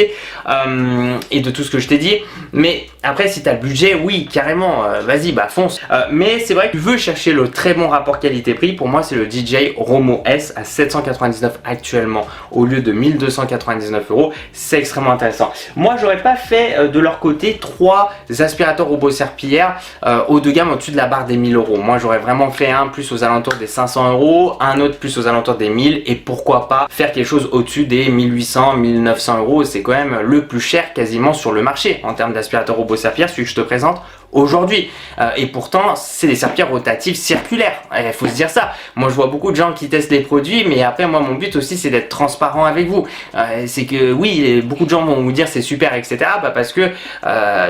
et de tout ce que je t'ai dit, mais après si tu as le budget, oui carrément, vas-y, fonce. Mais c'est vrai que tu veux chercher le très bon rapport qualité-prix, pour moi c'est le DJI Romo S à 799 actuellement au lieu de 1299 €. C'est extrêmement intéressant. Moi j'aurais pas fait de leur côté 3 aspirateurs robots serpillières haut de gamme au-dessus de la barre des 1000 €. Moi j'aurais vraiment fait un plus aux alentours des 500 €, un autre plus aux alentours des 1000, et pourquoi pas faire quelque chose au-dessus des 1800, 1900 €. C'est quand même le plus cher quasiment sur le marché en termes d'aspirateur robot serpillière, celui que je te présente aujourd'hui. Et pourtant, c'est des serpillères rotatives circulaires. Il faut se dire ça. Moi, je vois beaucoup de gens qui testent les produits, mais après, moi, mon but aussi, c'est d'être transparent avec vous. C'est que oui, beaucoup de gens vont vous dire c'est super, etc. Parce que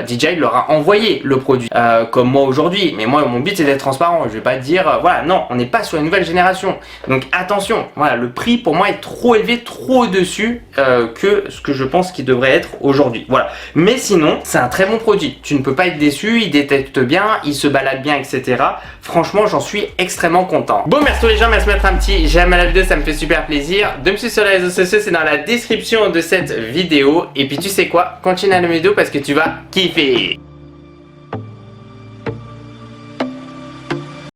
DJI leur a envoyé le produit, comme moi aujourd'hui. Mais moi, mon but, c'est d'être transparent. Je vais pas dire, voilà, non, on n'est pas sur une nouvelle génération. Donc attention, voilà, le prix pour moi est trop élevé, trop au-dessus que ce que je pense qu'il devrait être aujourd'hui. Voilà. Mais sinon, c'est un très bon produit. Tu ne peux pas être déçu. Il détecte bien, il se balade bien, etc. Franchement, j'en suis extrêmement content. Bon, merci les gens, merci de mettre un petit j'aime à la vidéo, ça me fait super plaisir. De me suivre sur les réseaux sociaux, c'est dans la description de cette vidéo. Et puis tu sais quoi, continue à la vidéo parce que tu vas kiffer.